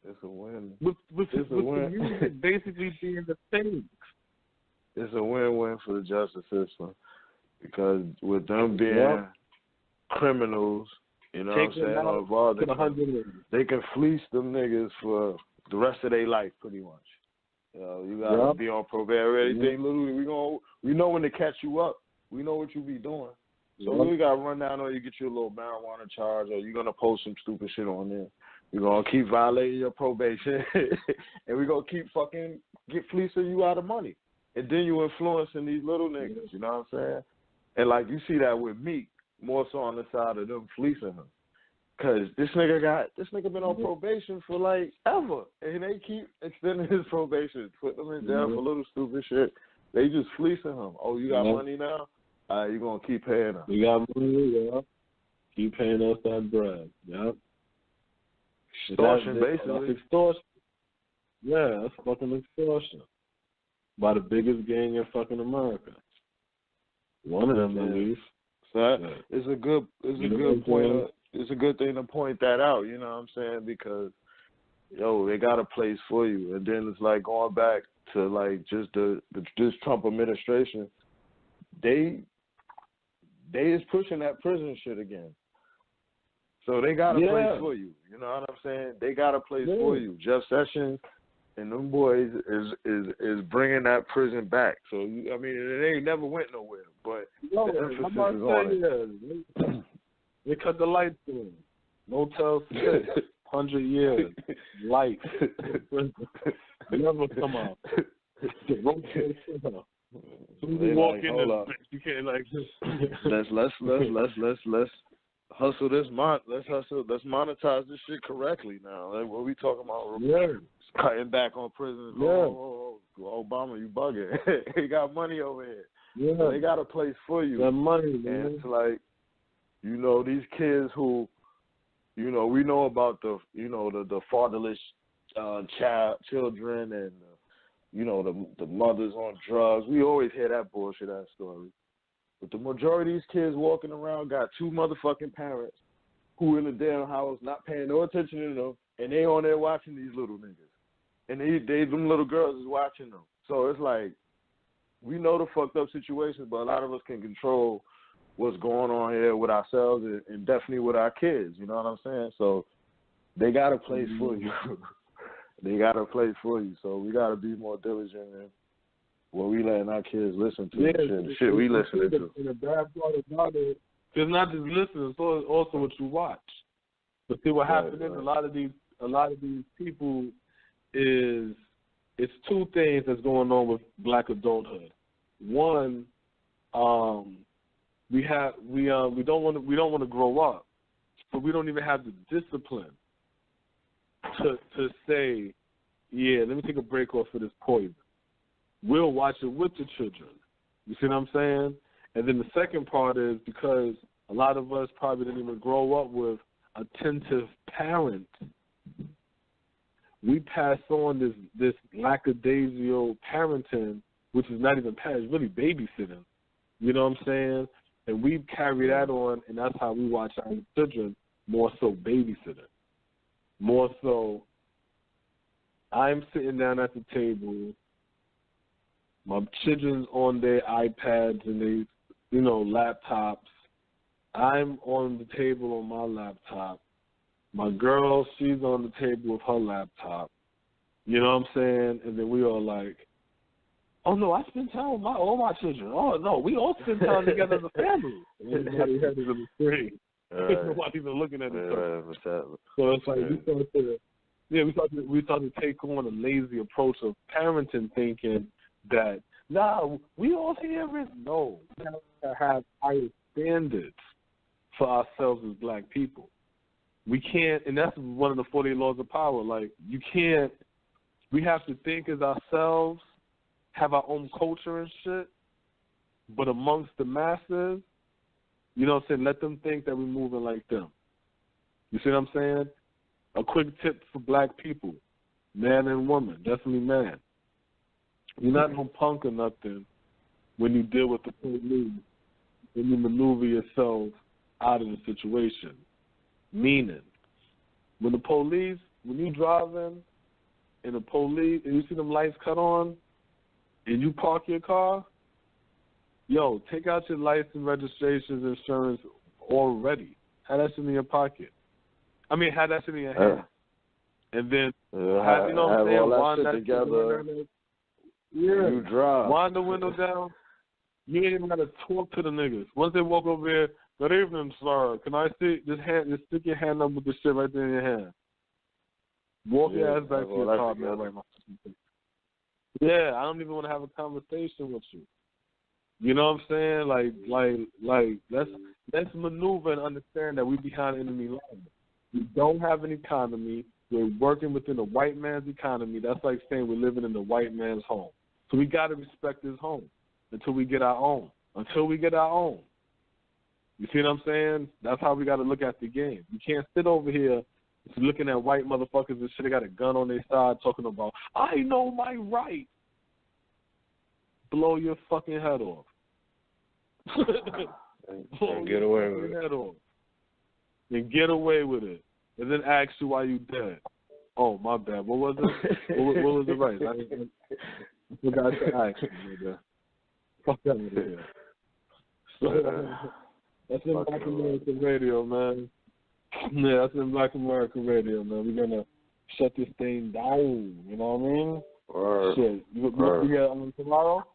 It's a win. With the music basically being the thing. It's a win-win for the justice system, because with them being criminals, you know what I'm saying, they can fleece them niggas for the rest of their life, pretty much. You gotta be on probation or anything. Literally, we know when to catch you up. We know what you be doing. So we gotta run down on you, get you a little marijuana charge, or you're gonna post some stupid shit on there. We're gonna keep violating your probation, and we're gonna keep fleecing you out of money. And then you influencing these little niggas, you know what I'm saying? And like you see that with Meek, more so on the side of them fleecing him. Cause this nigga been on probation for like ever, and they keep extending his probation, putting him in jail for little stupid shit. They just fleecing him. Oh, you got money now? You gonna keep paying us. You got money, keep paying us that bread, Extortion, basically. That's extortion. Yeah, that's fucking extortion. By the biggest gang in fucking America. One of them, at least. So it's a good point. It's a good thing to point that out. You know what I'm saying? Because they got a place for you, and then it's like going back to like just this Trump administration. They is pushing that prison shit again. So they got a place for you. You know what I'm saying? They got a place for you. Jeff Sessions, And them boys is bringing that prison back. So I mean, it ain't never went nowhere. But the emphasis is on it. They cut the lights on. Motel 6, 100 years, life. Never come out. So we walk in the you can't like let's hustle this let's monetize this shit correctly now. Like what we talking about? Cutting back on prisons. Obama, you bugging. He got money over here. Yeah. So they got a place for you. That money, man. And it's like, these kids who, we know about the fatherless children and the mothers on drugs. We always hear that bullshit ass story. But the majority of these kids walking around got two motherfucking parents who in the damn house not paying no attention to them, and they on there watching these little niggas. And them little girls is watching them. So it's like, we know the fucked up situations, but a lot of us can control what's going on here with ourselves and definitely with our kids. You know what I'm saying? So they got a place for you. They got a place for you. So we got to be more diligent in what we letting our kids listen to. The shit we listening to. And the bad part about it, it's not just listening, it's also what you watch. But see, what happens is a lot of these people is, it's two things that's going on with black adulthood. One, we don't want to grow up, but we don't even have the discipline to say, yeah, let me take a break off of this poison. We'll watch it with the children. You see what I'm saying? And then the second part is because a lot of us probably didn't even grow up with attentive parents. We pass on this lackadaisical parenting, which is not even parenting, it's really babysitting. You know what I'm saying? And we carry that on, and that's how we watch our children, more so babysitting. More so, I'm sitting down at the table, my children's on their iPads and they, laptops. I'm on the table on my laptop. My girl, she's on the table with her laptop. You know what I'm saying? And then we all like, oh, no, I spend time with all my children. Oh, no, we all spend time together as a family. Everybody has it on the screen. Nobody's even looking at each other. So it's like we start to take on a lazy approach of parenting, thinking that, we all hear it. No, we have to have higher standards for ourselves as black people. We can't, and that's one of the 48 laws of power. Like, we have to think as ourselves, have our own culture and shit, but amongst the masses, you know what I'm saying, let them think that we're moving like them. You see what I'm saying? A quick tip for black people, man and woman, definitely man. You're not no punk or nothing when you deal with the police, when you maneuver yourself out of the situation. Meaning, when you driving and the police, and you see them lights cut on, and you park your car, take out your license, registrations, insurance already. Have that shit in your pocket. Have that shit in your hand. And then, wind that together. You drive. Wind the window down. You ain't even got to talk to the niggas. Once they walk over here, good evening, sir. Can I see just stick your hand up with the shit right there in your hand. Walk your ass back to your car, man. Right now. Yeah, I don't even want to have a conversation with you. You know what I'm saying? Like let's maneuver and understand that we're behind enemy lines. We don't have an economy. We're working within the white man's economy. That's like saying we're living in the white man's home. So we got to respect his home until we get our own. You see what I'm saying? That's how we got to look at the game. You can't sit over here looking at white motherfuckers and shit. They got a gun on their side talking about, I know my rights. Blow your fucking head off. And get away with it. And get away with it. And then ask you why you dead. Oh, my bad. What was it? what was the right? I forgot to ask you, nigga. Fuck that nigga. So, that's in Black American Radio, man. Yeah, that's in Black American Radio, man. We're going to shut this thing down. You know what I mean? Right. Shit. You get tomorrow?